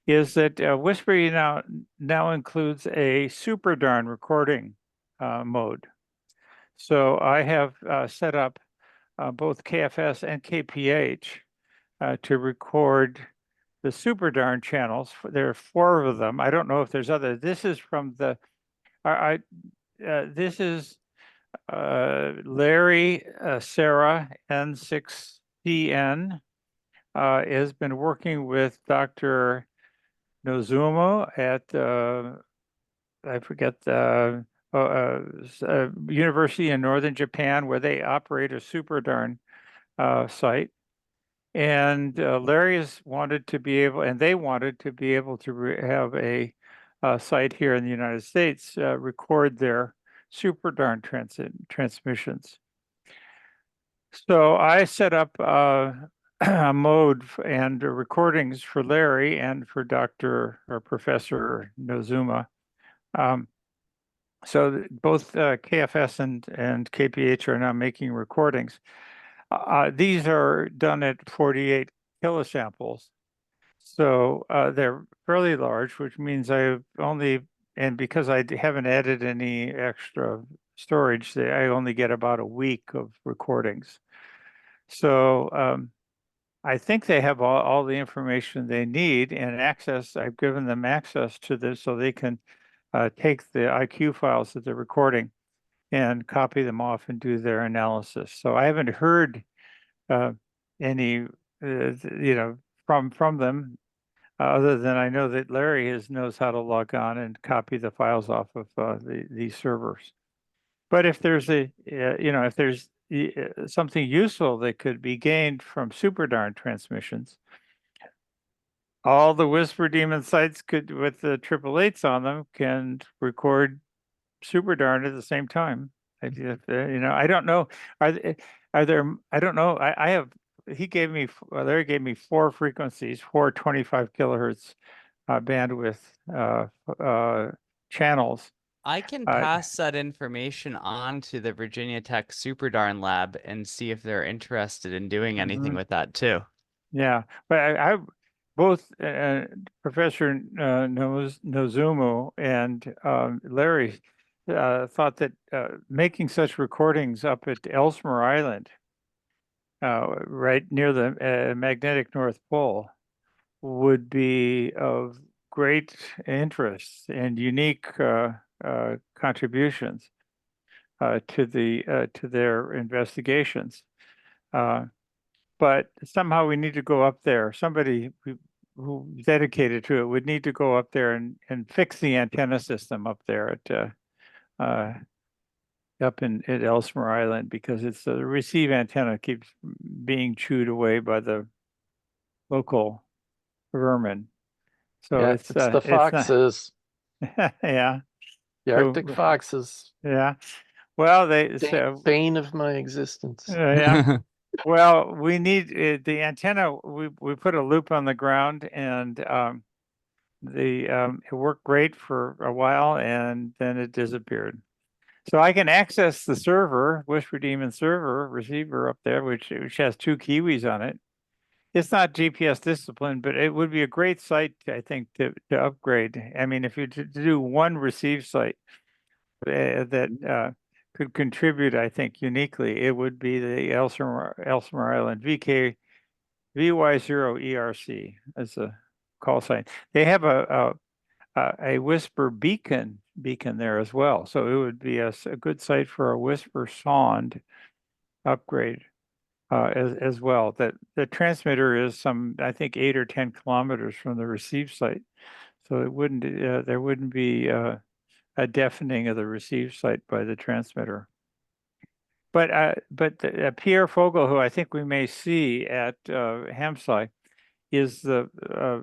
is that Whisper now includes a super darn recording mode. So I have set up both KFS and KPH to record the super darn channels. There are 4 of them. I don't know if there's other. This is from the. This is Larry Sarah N6CN has been working with Dr. Nozumo at I forget the university in northern Japan where they operate a super darn site. And Larry has wanted to be able, and they wanted to be able to have a site here in the United States record their super darn transmissions. So I set up a mode and recordings for Larry and for Dr. or Professor Nozuma. So both KFS and KPH are now making recordings. These are done at 48 kilosamples. So they're fairly large, which means I've only, and because I haven't added any extra storage, I only get about a week of recordings. So I think they have all the information they need and access. I've given them access to this so they can take the IQ files that they're recording and copy them off and do their analysis. So I haven't heard any, from them, other than I know that Larry knows how to log on and copy the files off of these servers. But if there's if there's something useful that could be gained from super darn transmissions, all the Whisper Demon sites could, with the 888s on them, can record super darn at the same time. I don't know. Are there? I don't know. I have. Larry gave me 4 frequencies, 4 25 kilohertz bandwidth channels. I can pass that information on to the Virginia Tech Super Darn Lab and see if they're interested in doing anything with that too. Yeah, but I both Professor Nozumo and Larry thought that making such recordings up at Ellesmere Island, right near the magnetic North Pole, would be of great interest and unique contributions to their investigations. But somehow we need to go up there. Somebody who dedicated to it would need to go up there and fix the antenna system up there at Ellesmere Island, because it's the receive antenna keeps being chewed away by the local vermin. So yeah, it's the foxes. Yeah. The Arctic foxes. Yeah. Well, bane of my existence. Yeah. Well, we need the antenna. We put a loop on the ground, and it worked great for a while, and then it disappeared. So I can access the server, Whisper Demon server receiver up there, which has 2 Kiwis on it, it's not GPS discipline, but it would be a great site, I think, to upgrade. I mean, if you to do one receive site that could contribute, I think, uniquely, it would be the Elsinore Island VY0 ERC as a call sign. They have a Whisper beacon there as well, so it would be a good site for a Whisper sonde upgrade. As well, that the transmitter is some, I think, 8 or 10 kilometers from the receive site, so it wouldn't there wouldn't be a deafening of the receive site by the transmitter. But Pierre Fogel, who I think we may see at Hamsai, is the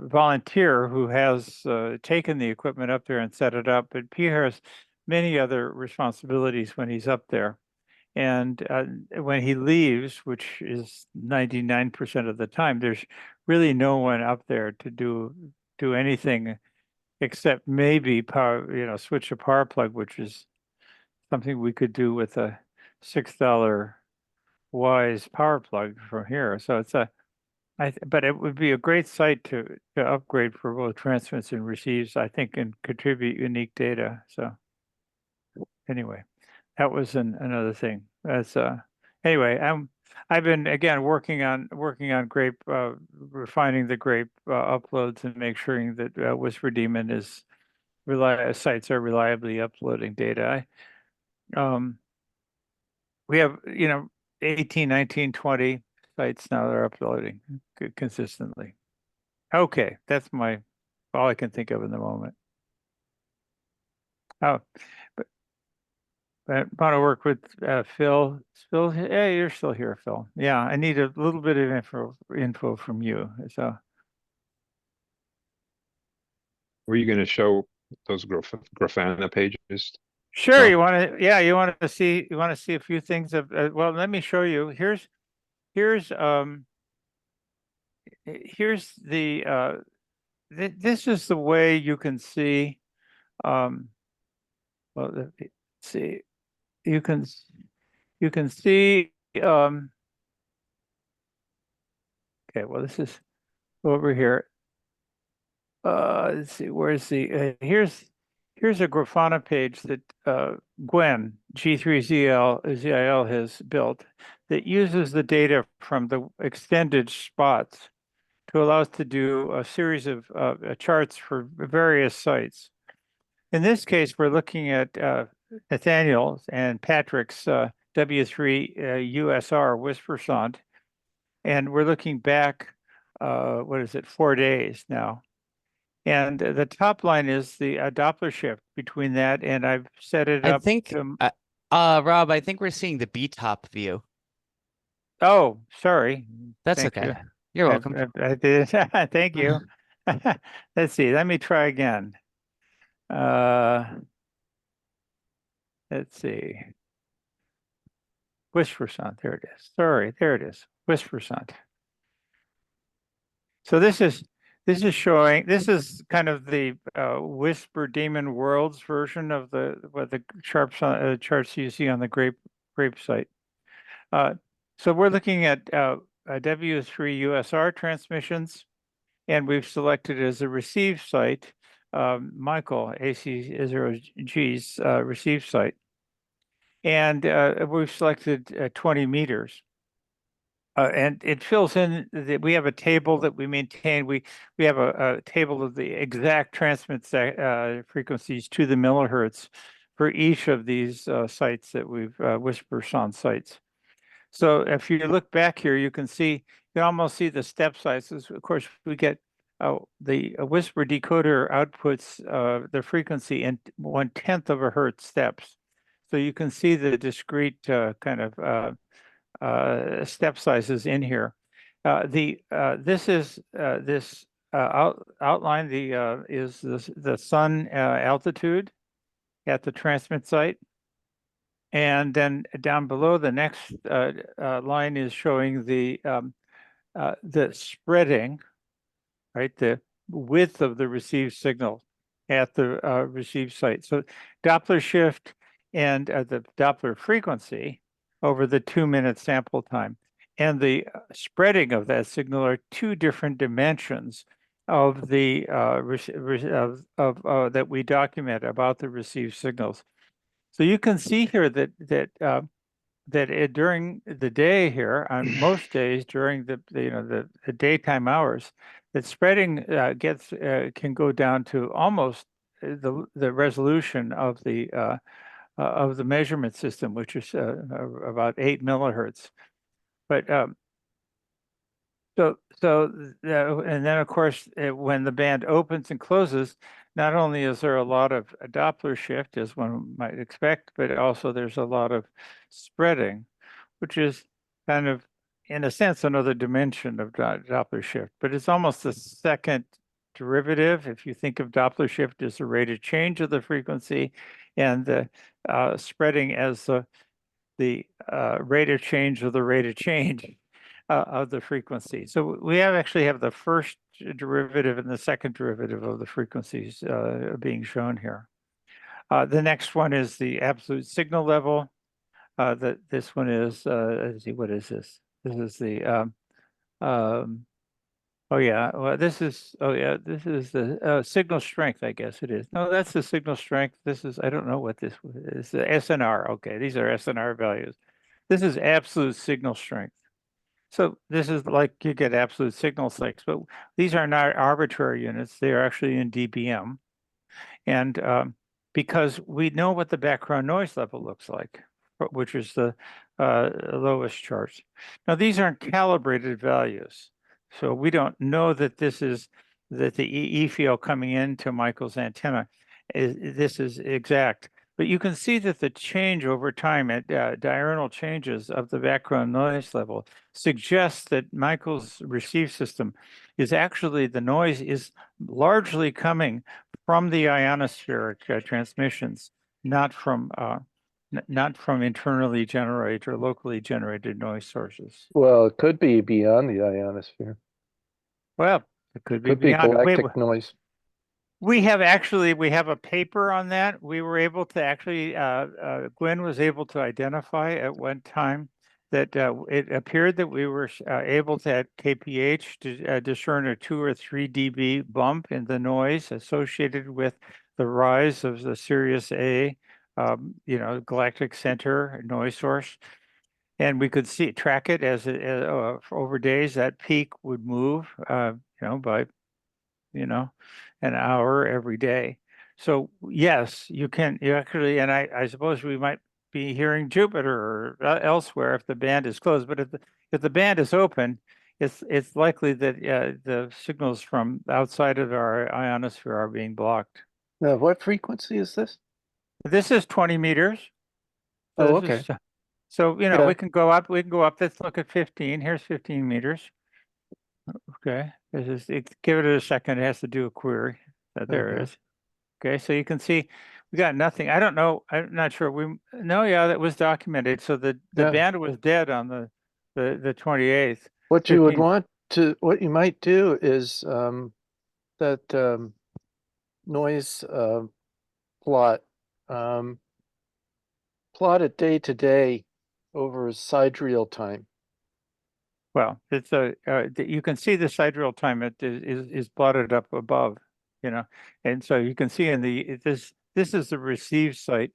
volunteer who has taken the equipment up there and set it up. But Pierre has many other responsibilities when he's up there. And when he leaves, which is 99% of the time, there's really no one up there to do anything except maybe switch a power plug, which is something we could do with a $6 Wise power plug from here. So it's but it would be a great site to upgrade for both transmits and receives, I think, and contribute unique data. So anyway, that was another thing. That's anyway, I've been again working on grape, refining the grape uploads and make sure that Whisper Demon is sites are reliably uploading data. We have 18, 19, 20 sites now that are uploading consistently. Okay, that's all I can think of in the moment. Oh, but I want to work with Phil. Phil, yeah, you're still here, Phil. Yeah, I need a little bit of info from you. So, Were you going to show those Grafana pages? sure. You want to? Yeah, you want to see a few things of. Well, let me show you. Here's the. This is the way you can see. Well, let's see. You can see. Okay. Well, this is over here. Let's see. Where's the? Here's a Grafana page that Gwen G3ZIL has built that uses the data from the extended spots to allow us to do a series of charts for various sites. In this case, we're looking at Nathaniel and Patrick's W3 USR Whisper sonde, and we're looking back, 4 days now. And the top line is the Doppler shift between that, and I've set it up. I think, Rob, I think we're seeing the B-top view. Oh, sorry. That's Thank okay. you. You're welcome. I did. Thank you. Let's see. Let me try again. Let's see. Whisper sonde. There it is. Sorry. There it is. Whisper sonde. So this is showing. This is kind of the Whisper Demon Worlds version of the charts you see on the grape site. So we're looking at W3 USR transmissions, and we've selected as a receive site Michael AC0G's receive site, and we've selected 20 meters. And it fills in that we have a table that we maintain. We have a table of the exact transmit frequencies to the millihertz for each of these sites that we've Whisper sonde sites. So if you look back here, you can almost see the step sizes. Of course, we get the Whisper decoder outputs the frequency in 1/10 of a hertz steps. So you can see the discrete kind of step sizes in here. This outline is the sun altitude at the transmit site. And then down below, the next line is showing the spreading, right? The width of the received signal at the received site. So Doppler shift and the Doppler frequency over the 2-minute sample time. and the spreading of that signal are two different dimensions of the that we document about the received signals. So you can see here that during the day here, on most days during the daytime hours, that spreading can go down to almost the resolution of the measurement system, which is about 8 millihertz. But and then of course, when the band opens and closes, not only is there a lot of Doppler shift, as one might expect, but also there's a lot of spreading, which is kind of, in a sense, another dimension of Doppler shift. But it's almost the second derivative. If you think of Doppler shift as the rate of change of the frequency, and the spreading as the rate of change of the rate of change of the frequency. So we actually have the first derivative and the second derivative of the frequencies being shown here. The next one is the absolute signal level. This one is, let's see, what is this? This is the, oh yeah, well, this is the signal strength, I guess it is. No, that's the signal strength. This is, I don't know what this is, the SNR. Okay, these are SNR values. This is absolute signal strength. So this is like you get absolute signal strength, but these are not arbitrary units. They are actually in dBm. And because we know what the background noise level looks like, which is the lowest charts. Now, these aren't calibrated values. So we don't know that that the E field coming into Michael's antenna this is exact. But you can see that the change over time at diurnal changes of the background noise level suggests that Michael's receive system is actually, the noise is largely coming from the ionospheric transmissions, not from internally generated or locally generated noise sources. Well, it could be beyond the ionosphere. Well, it could be Could be beyond. galactic noise. We have a paper on that. We were able to actually, Gwen was able to identify at one time that it appeared that we were able to, at KPH, to discern a 2 or 3 dB bump in the noise associated with the rise of the Sirius A, galactic center noise source. And we could track it as over days. That peak would move, by an hour every day. So yes, you actually, and I suppose we might be hearing Jupiter or elsewhere if the band is closed. But if the band is open, it's likely that the signals from outside of our ionosphere are being blocked. Now, what frequency is this? This is 20 meters. So Oh, okay. So we can go up. Let's look at 15. Here's 15 meters. Okay, give it a second. It has to do a query. There it is. Okay, so you can see we got nothing. I don't know. I'm not sure. Yeah, that was documented. So the band was dead on the 28th. What you would want to, what you might do is that noise plot, plot it day to day over sidereal time. Well, it's you can see the sidereal time is plotted up above, and so you can see in this is the received side,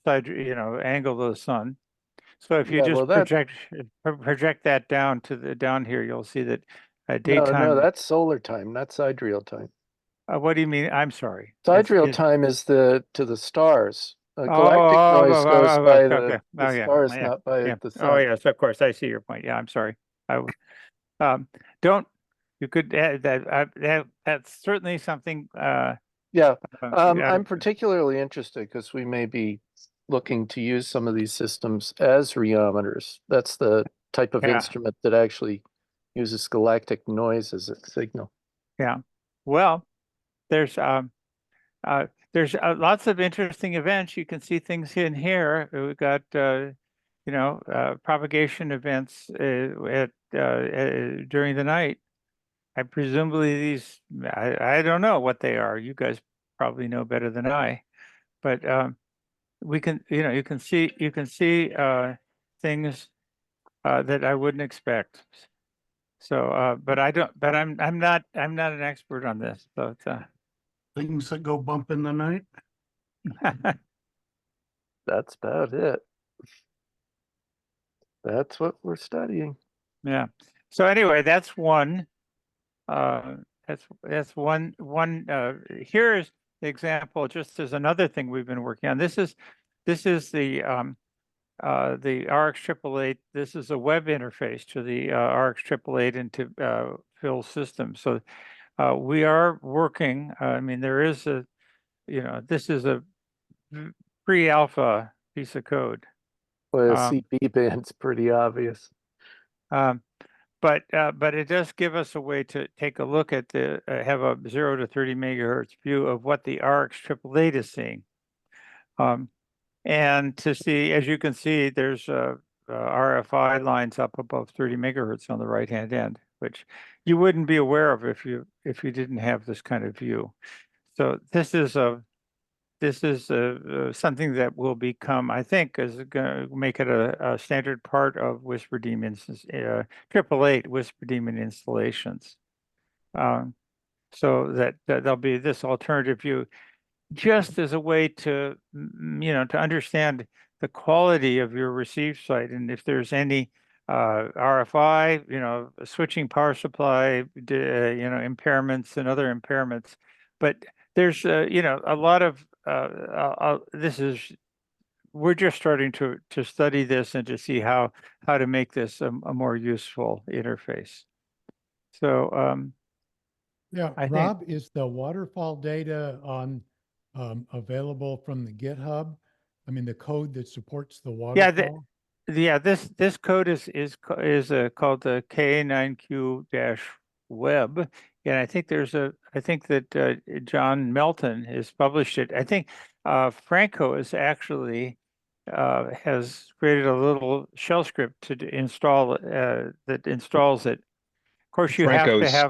angle of the sun. So if you just project that down to down here, you'll see that daytime. No, that's solar time, not sidereal time. What do you mean? I'm sorry. Sidereal time is to the stars. Galactic noise goes by the stars, not by the sun. Oh yes, of course. I see your point. Yeah, I'm sorry. You could add that. That's certainly something. I'm particularly interested because we may be looking to use some of these systems as rheometers. That's the type of instrument that actually uses galactic noise as a signal. Yeah. Well, there's lots of interesting events. You can see things in here. We've got propagation events during the night. Presumably these, I don't know what they are. You guys probably know better than I, but we can, you can see things that I wouldn't expect. So, but I'm not an expert on this. So it's, Things that go bump in the night. That's about it. That's what we're studying. yeah. So anyway, that's one. That's one. Here's the example. Just as another thing we've been working on. This is the RX 888. This is a web interface to the RX 888 into Phil's system. So we are working. I mean, there is a, this is a pre-alpha piece of code. Well, CB band's pretty obvious. But it does give us a way to take a look at the have a 0 to 30 megahertz view of what the RX 888 is seeing, and to see, as you can see, there's RFI lines up above 30 megahertz on the right hand end, which you wouldn't be aware of if you didn't have this kind of view. So this is something that will become, I think, is going to make it a standard part of Whisper Demon's 888 Whisper Demon installations. So that there'll be this alternative view, just as a way to, to understand the quality of your receive site, and if there's any RFI, switching power supply, impairments and other impairments. But there's, a lot of we're just starting to study this and to see how to make this a more useful interface. So, yeah, I think- Rob, is the waterfall data on available from the GitHub? I mean, the code that supports the waterfall? This code is called the K9Q-web, and I think that John Melton has published it. I think Franco is actually has created a little shell script to install that installs it. Of course, you have to have.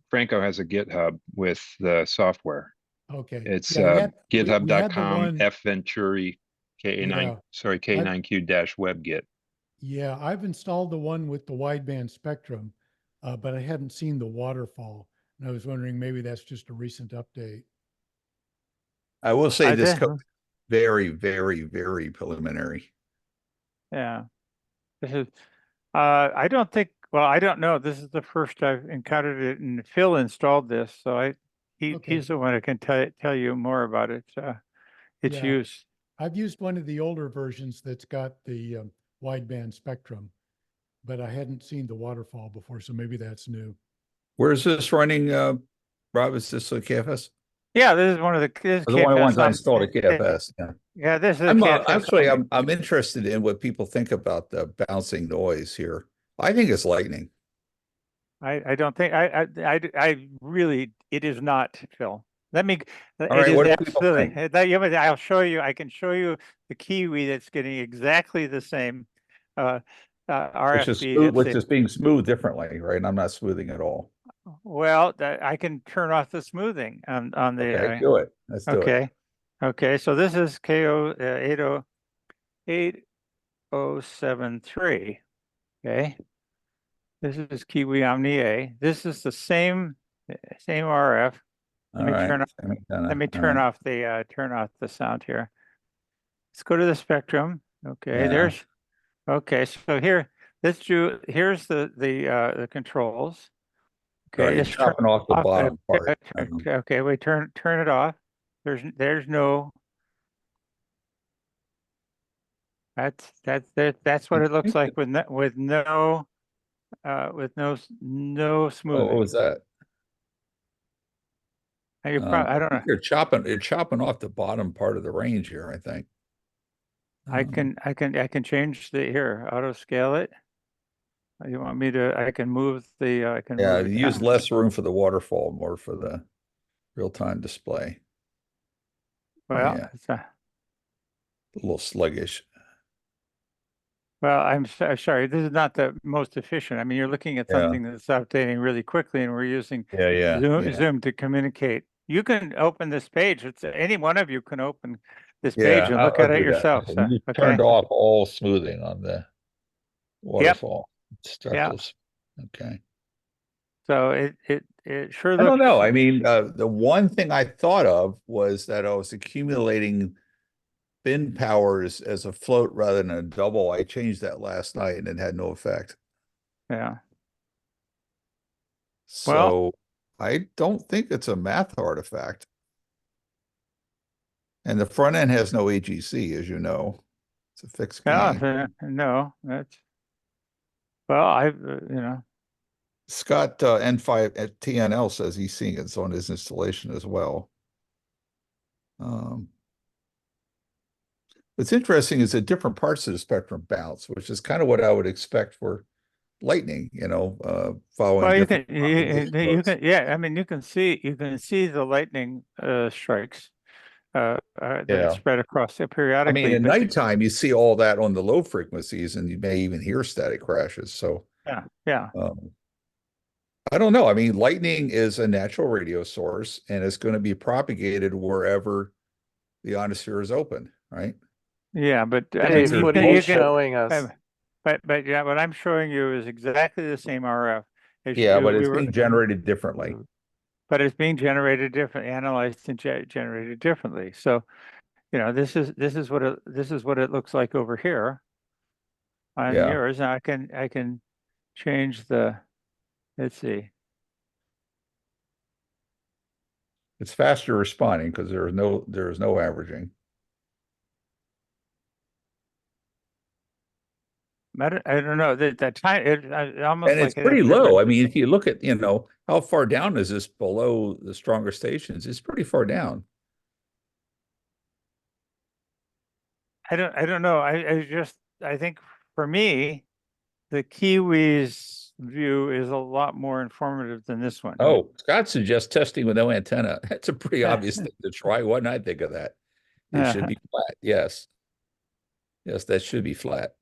Franco has a GitHub with the software. Okay. It's Yeah, we had the github.com one- fventuri Yeah. K9Q-webgit. Yeah, I've installed the one with the wideband spectrum, but I hadn't seen the waterfall. And I was wondering, maybe that's just a recent update. I will say this code very, very, very preliminary. Yeah. This is, I don't think, well, I don't know. This is the first I've encountered it, and Phil installed this, so he's the one who can tell you more about it, its Yeah. use. I've used one of the older versions that's got the wideband spectrum, but I hadn't seen the waterfall before, so maybe that's new. Where is this running, Rob? Is this a KFS? Yeah, this is one of the The one ones I installed at KFS. Yeah. Yeah, this is actually I'm interested in what people think about the bouncing noise here. I think it's lightning. I don't think I really, it is not, Phil. Let me. All right, what do people think? I'll show you. I can show you the Kiwi that's getting exactly the same RFB. Which is being smoothed differently, right? And I'm not smoothing at all. Well, I can turn off the smoothing on the. Okay, do it. Let's do it. Okay. So this is KO 8073. Okay. This is Kiwi Omni A. This is the same RF. Let me turn off the sound here. Let's go to the spectrum. Okay, okay. So here's the controls. Okay, it's chopping off the bottom part. Okay, wait, turn it off. There's no. That's what it looks like with no smoothing. What was that? I don't know. You're chopping off the bottom part of the range here, I think. I can change the here, auto scale it. You want me to, I can move the, move it use down. less room for the waterfall, more for the real-time display. Well, it's a little sluggish. Well, I'm sorry, this is not the most efficient. I mean, you're looking at something that's updating really quickly, and we're using Zoom to communicate. You can open this page. It's any one of you can open this page and look at it yourself. You turned off all smoothing on the. waterfall. Yeah. Destructives. Okay. So it sure I don't looks. know. I mean, the one thing I thought of was that I was accumulating bin powers as a float rather than a double. I changed that last night and it had no effect. Yeah. So I don't think it's a math artifact. And the front end has no AGC, as you know. It's a fixed gain. No, that's well, you know. Scott N5 at TNL says he's seeing it on his installation as well. What's interesting is that different parts of the spectrum bounce, which is kind of what I would expect for lightning, following Well, you different can, yeah. I mean, you can see the lightning strikes that Yeah. spread across I periodically. mean, at but nighttime, you see all that on the low frequencies, and you may even hear static crashes. So, yeah. I don't know. I mean, lightning is a natural radio source, and it's going to be propagated wherever the ionosphere is open, right? Yeah, but I Dave, mean, what are you showing us? But yeah, what I'm showing you is exactly the same RF. Yeah, but it's being generated differently. But it's being generated differently, analyzed and generated differently. So, this is what it looks like over here on yours. And I can change the. Let's see. It's faster responding because there is no averaging. I don't know that time. It almost And it's like it pretty has low. different. I mean, if you look at, how far down is this below the stronger stations? It's pretty far down. I don't know. I think for me, the Kiwis view is a lot more informative than this one. Oh, Scott suggests testing with no antenna. That's a pretty obvious thing to try. Why didn't I think of that? It should be flat. Yes. Yes, that should be flat.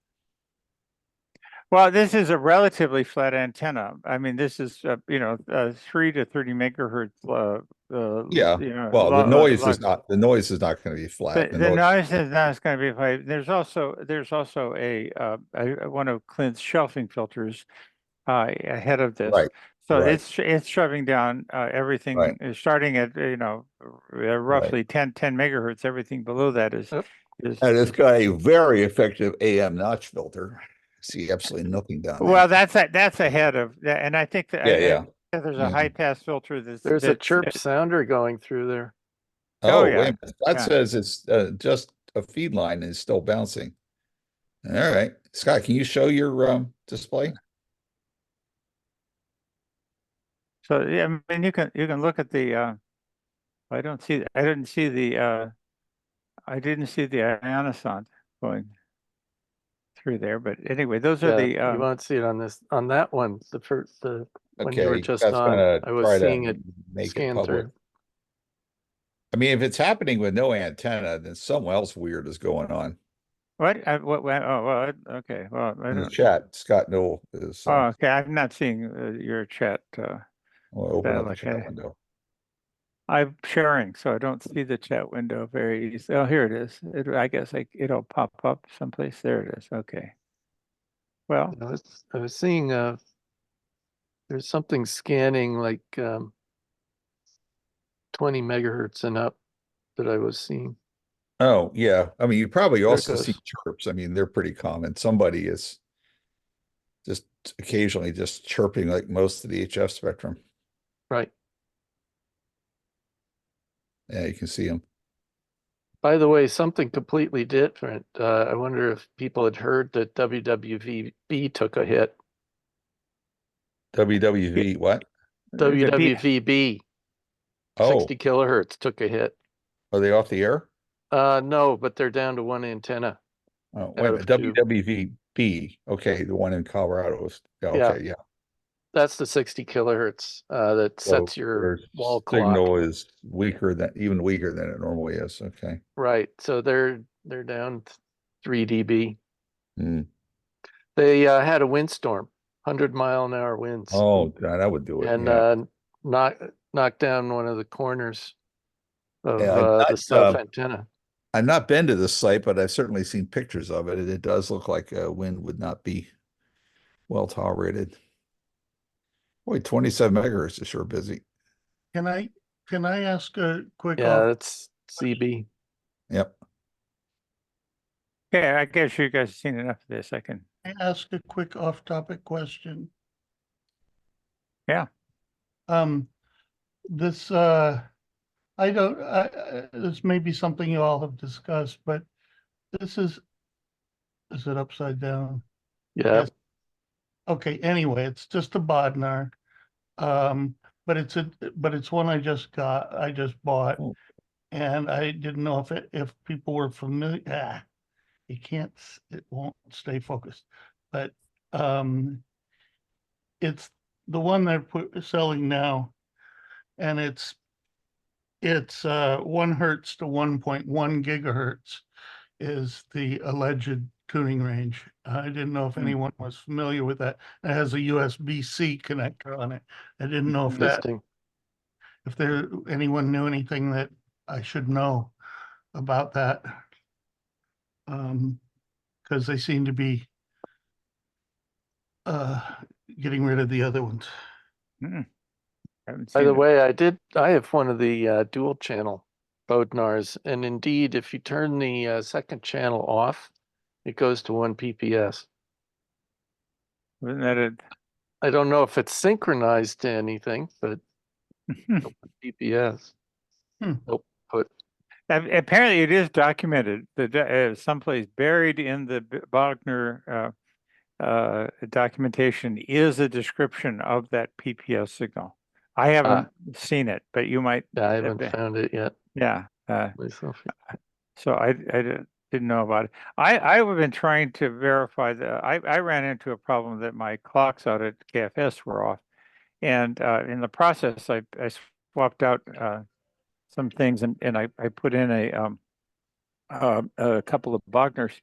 Well, this is a relatively flat antenna. I mean, this is 3 to 30 megahertz. Yeah. Well, the noise is not going to be flat. The noise is not going to be flat. There's also a one of Clint's shelving filters ahead of this. Right. So it's shoving down everything starting at roughly 10 megahertz. Everything below that is and it's got a very effective AM notch filter. See absolutely nothing down there. Well, that's ahead of that, and I think that there's a high pass filter. There's a chirp sounder going through there. Oh, wait a minute. That says it's just a feed line and it's still bouncing. All right, Scott, can you show your display? So yeah, I mean you can look at the. I didn't see the ionosonde going through there, but anyway, those are the. You won't see it on that one. The when you were just that's on, gonna I was try to seeing it make it scan public. through. I mean, if it's happening with no antenna, then something else weird is going on. What? Oh, well, okay. Well, I In the don't. chat, Scott Newell is. Oh, okay. I'm not seeing your chat. I'll open up the chat window. I'm sharing, so I don't see the chat window very easily. Oh, here it is. I guess it'll pop up someplace. There it is. Okay. Well, I was seeing there's something scanning like 20 megahertz and up that I was seeing. Oh, yeah. I mean, you probably There it also goes. see chirps. I mean, they're pretty common. Somebody is just occasionally just chirping like most of the HF spectrum. Right. Yeah, you can see them. By the way, something completely different. I wonder if people had heard that WWVB took a hit. WWV what? WWVB. 60 kilohertz took a hit. Are they off the air? No, but they're down to one antenna. Oh, wait a minute. WWVB. Okay, the one in Colorado. Yeah. That's the 60 kilohertz that sets your wall clock. Signal is even weaker than it normally is. Okay. Right. So they're down 3 dB. Hmm. They had a windstorm, 100-mile-an-hour winds. Oh, God, that would do it. And knocked down one of the corners of the south antenna. I've not been to the site, but I've certainly seen pictures of it, and it does look like wind would not be well tolerated. Boy, 27 megahertz is sure busy. Can I ask a quick Yeah, off? that's CB. Yep. Yeah, I guess you guys have seen enough of this. I can. Ask a quick off-topic question? Yeah. This this may be something you all have discussed, but this is it upside down? Yeah. Yes. Okay, anyway, it's just a Bodnar. But it's one I just bought. And I didn't know if people were familiar. It won't stay focused. But it's the one they're selling now, and it's 1 hertz to 1.1 gigahertz is the alleged tuning range. I didn't know if anyone was familiar with that. It has a USB-C connector on it. I didn't know if anyone knew anything that I should know about that. Because they seem to be getting rid of the other ones. By the way, I have one of the dual channel Bodnars, and indeed, if you turn the second channel off, it goes to 1 PPS. Isn't that it? I don't know if it's synchronized to anything, but PPS. Nope. Apparently, it is documented that someplace buried in the Wagner documentation is a description of that PPS signal. I haven't seen it, but you might. Yeah, I haven't found it yet. Yeah. Myself. So I didn't know about it. I've been trying to verify that. I ran into a problem that my clocks out at KFS were off, and in the process, I swapped out some things and I put in a couple of Wagners,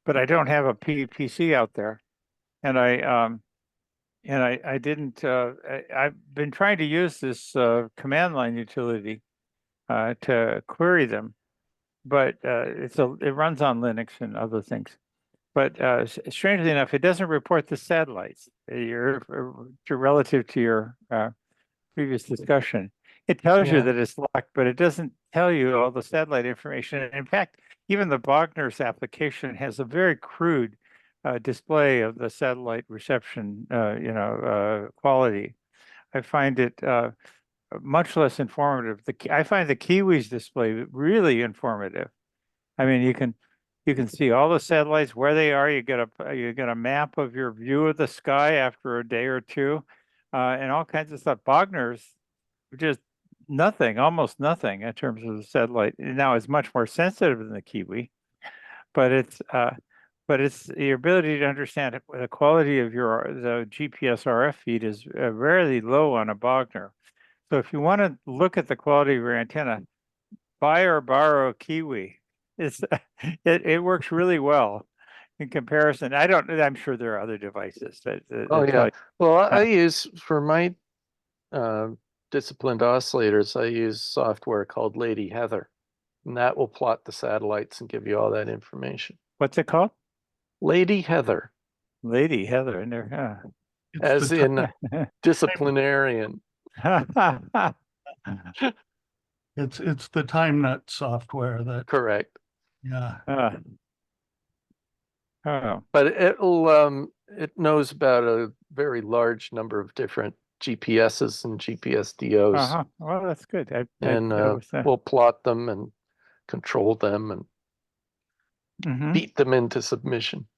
but I don't have a PC out there, and I didn't. I've been trying to use this command line utility to query them, but it runs on Linux and other things. But strangely enough, it doesn't report the satellites. Relative to your previous discussion, it tells you that it's locked, but it doesn't tell you all the satellite information. And in fact, even the Wagner's application has a very crude display of the satellite reception, quality. I find it much less informative. I find the Kiwi's display really informative. I mean, you can see all the satellites where they are. You get a map of your view of the sky after a day or two, and all kinds of stuff. Wagner's just nothing, almost nothing in terms of the satellite. Now it's much more sensitive than the Kiwi, but it's your ability to understand the quality of the GPS RF feed is rarely low on a Wagner. So if you want to look at the quality of your antenna, buy or borrow a Kiwi. It works really well in comparison. I'm sure there are other devices that yeah. Well, I use for my disciplined oscillators, I use software called Lady Heather, and that will plot the satellites and give you all that information. What's it called? Lady Heather. Lady Heather in there, as in disciplinarian. It's the time nut software that. Correct. Yeah. But it knows about a very large number of different GPSs and GPSDOs. Well, that's good. We'll plot them and control them and beat them into submission.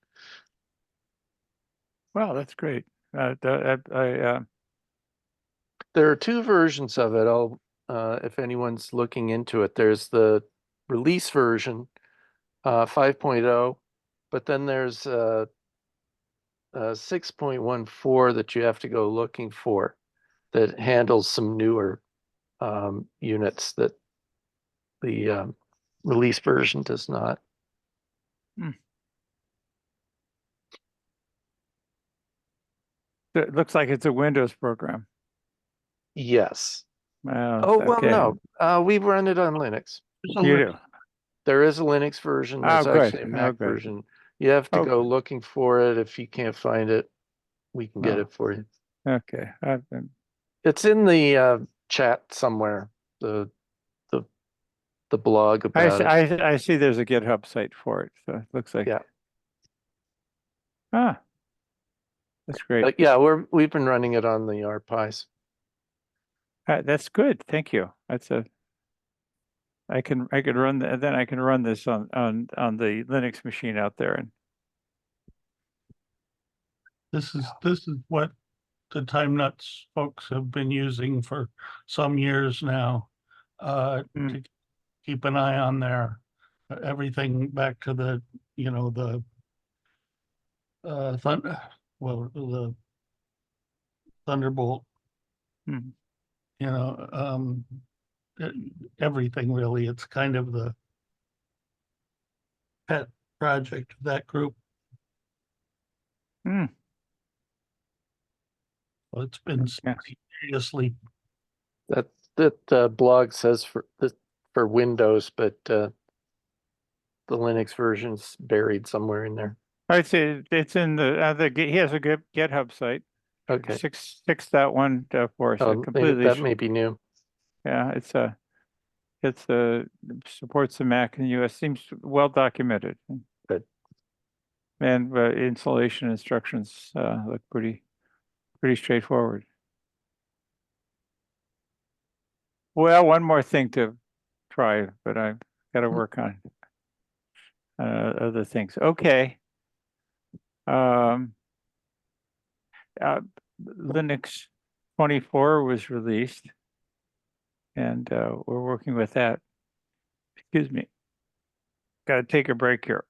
Well, that's great. There are two versions of it. If anyone's looking into it, there's the release version, 5.0, but then there's 6.14 that you have to go looking for that handles some newer units that the release version does not. It looks like it's a Windows program. Yes. Okay. No. We run it on Linux. You do? There is a Linux version. There's actually a Mac good. version. You have to go looking for it if you can't find it. we can get Oh. it for you. Okay. It's in the chat somewhere. The blog about it. I see there's a GitHub site for it. So it looks like. Yeah. Ah, that's great. Yeah, we've been running it on the RPies. That's good. Thank you. I can run then I can run this on the Linux machine out there. And This is what the Time Nuts folks have been using for some years now, to keep an eye on their everything back to the, the the Thunderbolt, Hmm. Everything really. It's kind of the pet project of that group. Hmm. Well, it's been seriously. That blog says for Windows, but the Linux version's buried somewhere in there. I'd say it's in he has a GitHub site. Okay. 6.1.4. So completely. That may be new. Yeah, it's supports the Mac in the US. Seems well documented. Good. And installation instructions look pretty straightforward. Well, one more thing to try, but I've got to work on other things. Okay. Linux 24 was released, and we're working with that. Excuse me. Got to take a break here.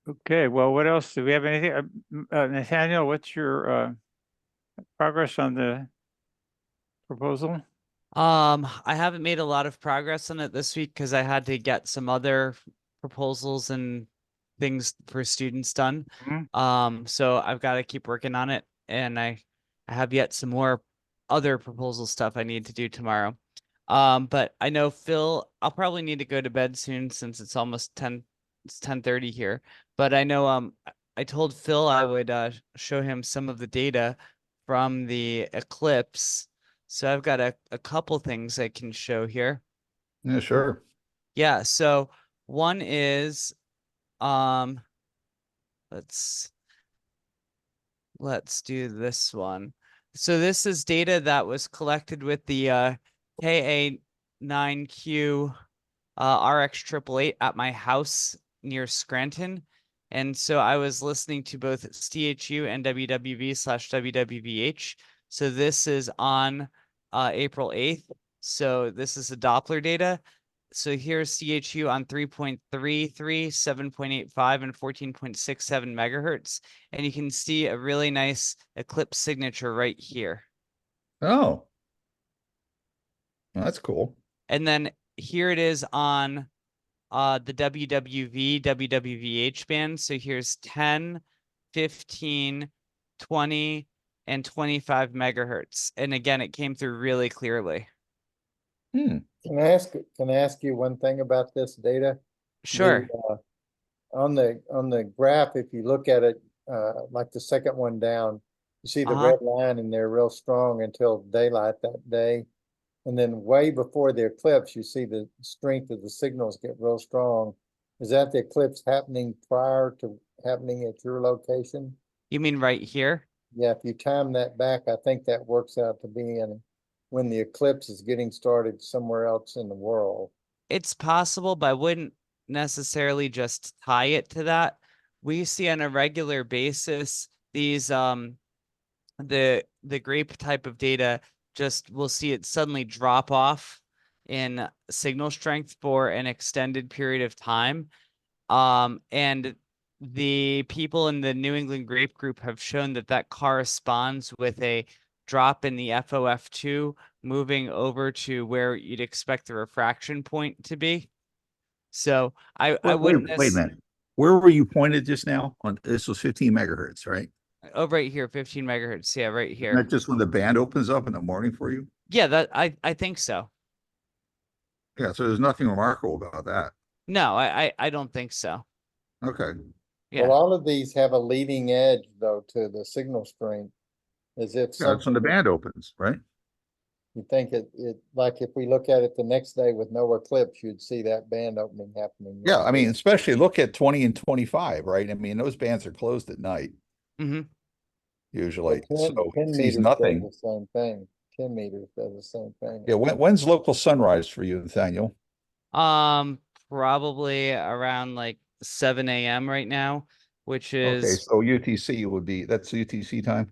Okay, well, what else? Do we have anything? Nathaniel, what's your progress on the proposal? I haven't made a lot of progress on it this week because I had to get some other proposals and things for students done. So I've got to keep working on it, and I have yet some more other proposal stuff I need to do tomorrow. But I know Phil, I'll probably need to go to bed soon since it's almost 10:30 here. But I know I told Phil I would show him some of the data from the eclipse. So I've got a couple things I can show here. Yeah, sure. Yeah, so one is let's do this one. So this is data that was collected with the KA9Q RX888 at my house near Scranton. And so I was listening to both STHU and WWV/WWVH. So this is on April 8th. So this is the Doppler data. So here's CHU on 3.33, 7.85, and 14.67 megahertz. And you can see a really nice eclipse signature right here. Oh, that's cool. And then here it is on the WWV, WWVH band. So here's 10, 15, 20, and 25 megahertz. And again, it came through really clearly. Can I ask you one thing about this data? Sure. On the graph, if you look at it, like the second one down, you see the red line in there real strong until daylight that day. And then way before the eclipse, you see the strength of the signals get real strong. Is that the eclipse happening prior to happening at your location? You mean right here? Yeah, if you time that back, I think that works out to be when the eclipse is getting started somewhere else in the world. It's possible, but I wouldn't necessarily just tie it to that. We see on a regular basis these the grape type of data, just we'll see it suddenly drop off in signal strength for an extended period of time. And the people in the New England Grape Group have shown that that corresponds with a drop in the FOF2 moving over to where you'd expect the refraction point to be. So I wouldn't Wait a minute. Where were you pointed just now? On this was 15 megahertz, right? Oh, right here, 15 megahertz. Yeah, right Isn't here. that just when the band opens up in the morning for you? Yeah, that I think so. Yeah, so there's nothing remarkable about that. No, I don't think so. Okay. Yeah. Well, all of these have a leading edge though to the signal stream, as if Yeah, that's when the something, band opens, right? you think like if we look at it the next day with no eclipse, you'd see that band opening happening. Yeah, I mean, especially look at 20 and 25, right? I mean, those bands are closed at night Mm-hmm. usually. Well, 10, So 10 sees meters does nothing. the same thing. 10 meters does the same thing. Yeah, when's local sunrise for you, Nathaniel? Probably around like 7 a.m. right now, which Okay, is so UTC would be that's UTC time.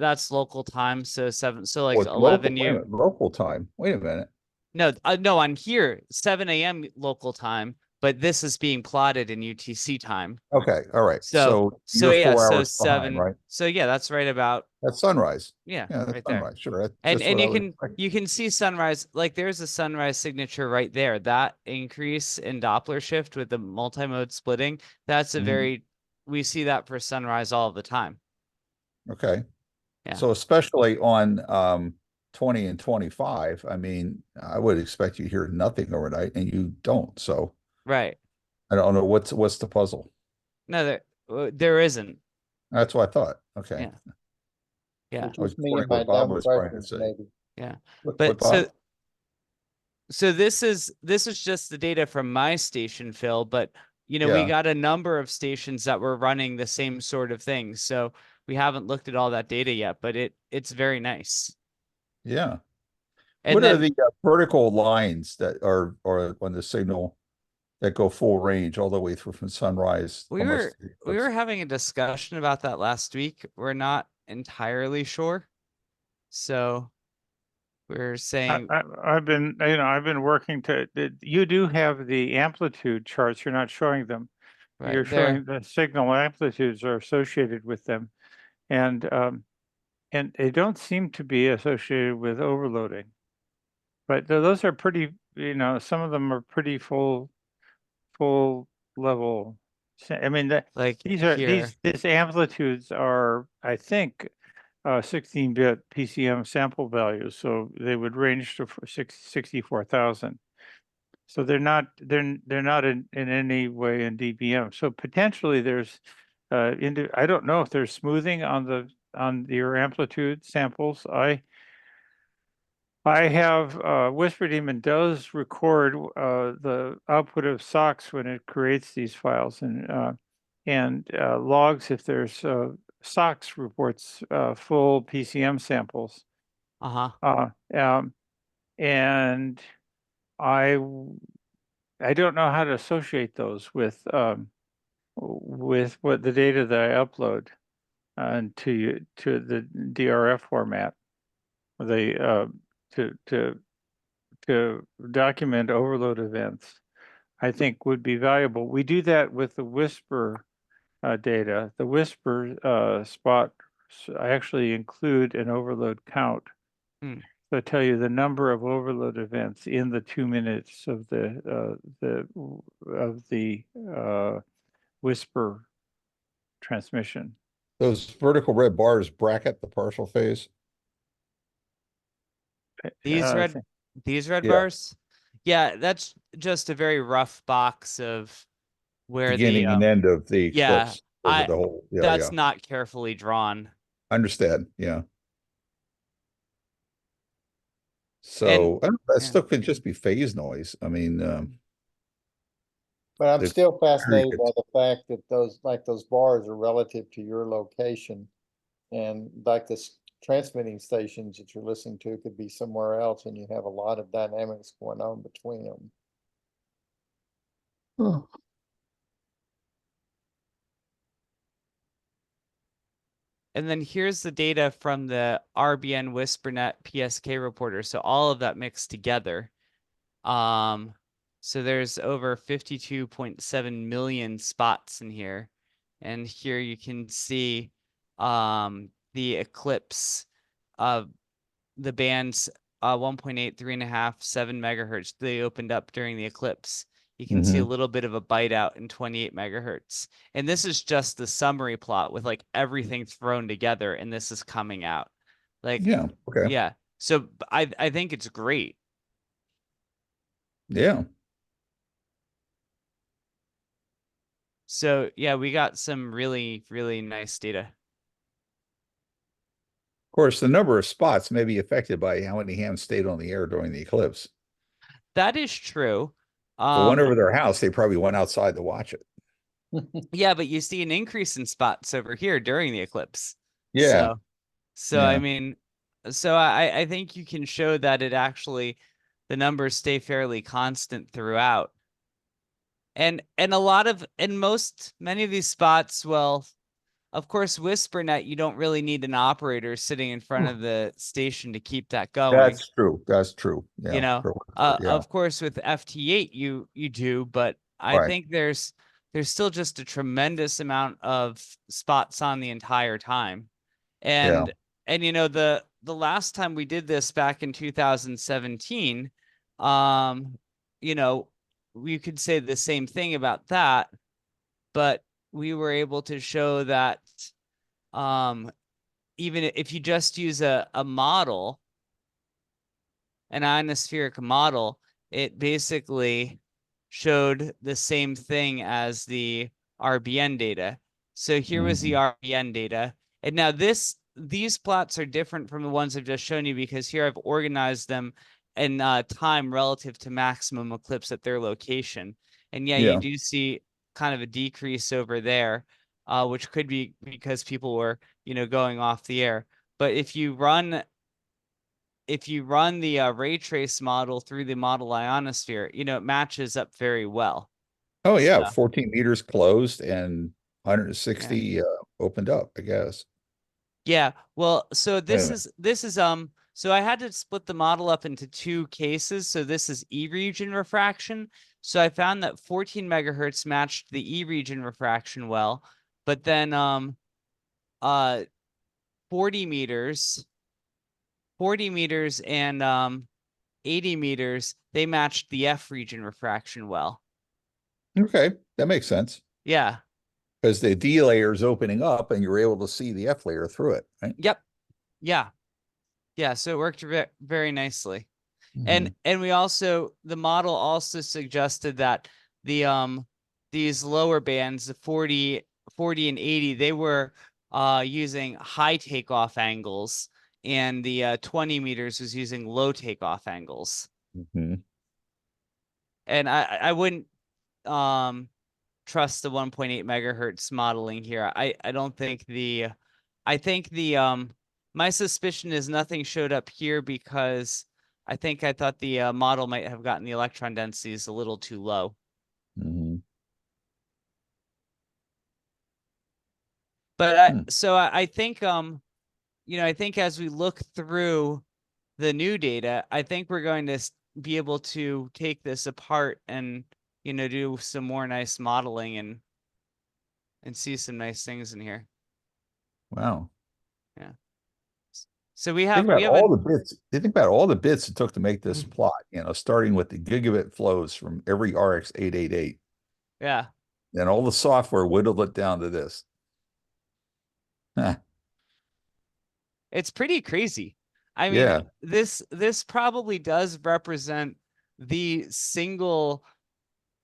that's local time, so 7, so like Oh, it's local. 11 Wait a minute, local time. Wait a minute. No, on here 7 a.m. local time, but this is being plotted in UTC time. Okay, all right. So you're yeah, 4 so hours behind, 7. right? So yeah, that's right about That's sunrise. yeah, Yeah, that's right there. sunrise. Sure. That's And just what I you would can expect. you can see sunrise, like there's a sunrise signature right there. That increase in Doppler shift with the multimode splitting, that's a Mhm. we see that for sunrise all the time. Okay. Yeah. So especially on 20 and 25, I mean, I would expect you to hear nothing overnight and you don't. So Right. I don't know what's the puzzle. No, there isn't. That's what I thought. Okay. Yeah. Yeah. It's I was just me wondering and my what Bob dumb was trying to questions, say. maybe. Yeah. What But Bob? so this is just the data from my station, Phil, but we Yeah. got a number of stations that were running the same sort of thing. So we haven't looked at all that data yet, but it's very nice. Yeah. And What are then the vertical lines that are on the signal that go full range all the way through from sunrise? we were having a discussion about that last week. We're not entirely sure. So we're saying I've been, I've been working you do have the amplitude charts. You're not showing them. You're right there. showing the signal amplitudes are associated with them. And they don't seem to be associated with overloading. But those are pretty, some of them are pretty full level. I mean, Like these here. amplitudes are, I think, 16-bit PCM sample values, so they would range to 64,000. So they're not in any way in dBm. So potentially there's I don't know if there's smoothing on your amplitude samples. I have Whisper Daemon does record the output of SOX when it creates these files and logs if there's SOX reports full PCM samples. And I don't know how to associate those with what the data that I upload to the DRF format. To document overload events, I think would be valuable. We do that with the Whisper data. The Whisper spot I actually include an overload count. So I tell you the number of overload events in the 2 minutes of the Whisper transmission. Those vertical red bars bracket the partial phase. These red bars? Yeah, that's just a very rough box of where beginning and end of the eclipse over the whole. That's not carefully drawn. Understand. Yeah. So that still could just be phase noise. I mean, but I'm still fascinated by the fact that those bars are relative to your location, and like this transmitting stations that you're listening to could be somewhere else, and you have a lot of dynamics going on between them. Oh. And then here's the data from the RBN WhisperNet PSK reporter. So all of that mixed together. So there's over 52.7 million spots in here. And here you can see the eclipse of the bands 1.8, 3.5, 7 megahertz they opened up during the eclipse. You can see a little bit of a bite out in 28 megahertz. And this is just the summary plot with like everything thrown together, and this is coming out. Like, Yeah. Okay. yeah. So I think it's great. Yeah. So yeah, we got some really, really nice data. Of course, the number of spots may be affected by how many hams stayed on the air during the eclipse. That is true. So went over their house, they probably went outside to watch it. Yeah, but you see an increase in spots over here during the eclipse. Yeah. So I mean, so I think you can show that it actually, the numbers stay fairly constant throughout. And many of these spots, well, of course, WhisperNet, you don't really need an operator sitting in front of the station to keep that going. That's true. That's true. Yeah. You know, yeah. of course, with FT8, you do, but I Right. think there's still just a tremendous amount of spots on the entire time. And you know, the last time we did this back in 2017, you know, we could say the same thing about that, but we were able to show that even if you just use a model, an ionospheric model, it basically showed the same thing as the RBN data. So here was the RBN data. And now these plots are different from the ones I've just shown you, because here I've organized them in time relative to maximum eclipse at their location. And yeah, you do see kind of a decrease over there, which could be because people were, you know, going off the air. But if you run the ray trace model through the model ionosphere, you know, it matches up very well. Oh yeah, So, 14 meters closed and 160 opened up, I guess. yeah. Well, so this minute. is so I had to split the model up into two cases. So this is E region refraction. So I found that 14 megahertz matched the E region refraction well, but then 40 meters and 80 meters, they matched the F region refraction well. Okay, that makes sense. Yeah. Because the D layer is opening up and you're able to see the F layer through it, right? Yep. Yeah. Yeah. So it worked very nicely. And we also, the model also suggested that the these lower bands, the 40 and 80, they were using high takeoff angles, and the 20 meters was using low takeoff angles. And I wouldn't trust the 1.8 megahertz modeling here. I don't think I think my suspicion is nothing showed up here because I thought the model might have gotten the electron densities a little too low. But so I think you know, I think as we look through the new data, I think we're going to be able to take this apart and, you know, do some more nice modeling and see some nice things in here. Wow. Yeah. So we have think about all the bits. Think about all the bits it took to make this plot, you know, starting with the gigabit flows from every RX 888. Yeah. And all the software whittled it down to this. It's pretty crazy. I mean, this probably does represent the single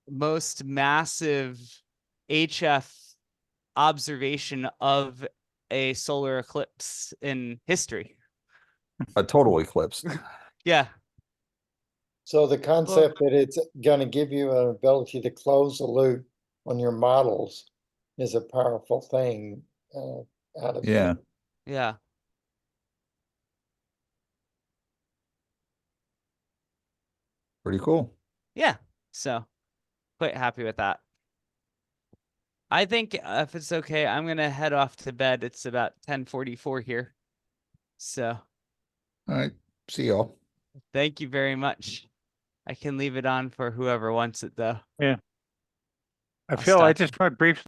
most massive HF observation of a solar eclipse in history. A total eclipse. Yeah. So the concept that it's going to give you an ability to close the loop on your models is a powerful thing out of Yeah. Yeah. Pretty cool. Yeah. So quite happy with that. I think if it's okay, I'm going to head off to bed. It's about 10:44 here. So. All right. See y'all. Thank you very much. I can leave it on for whoever wants it though. Yeah. I I'll feel I stop. just want briefly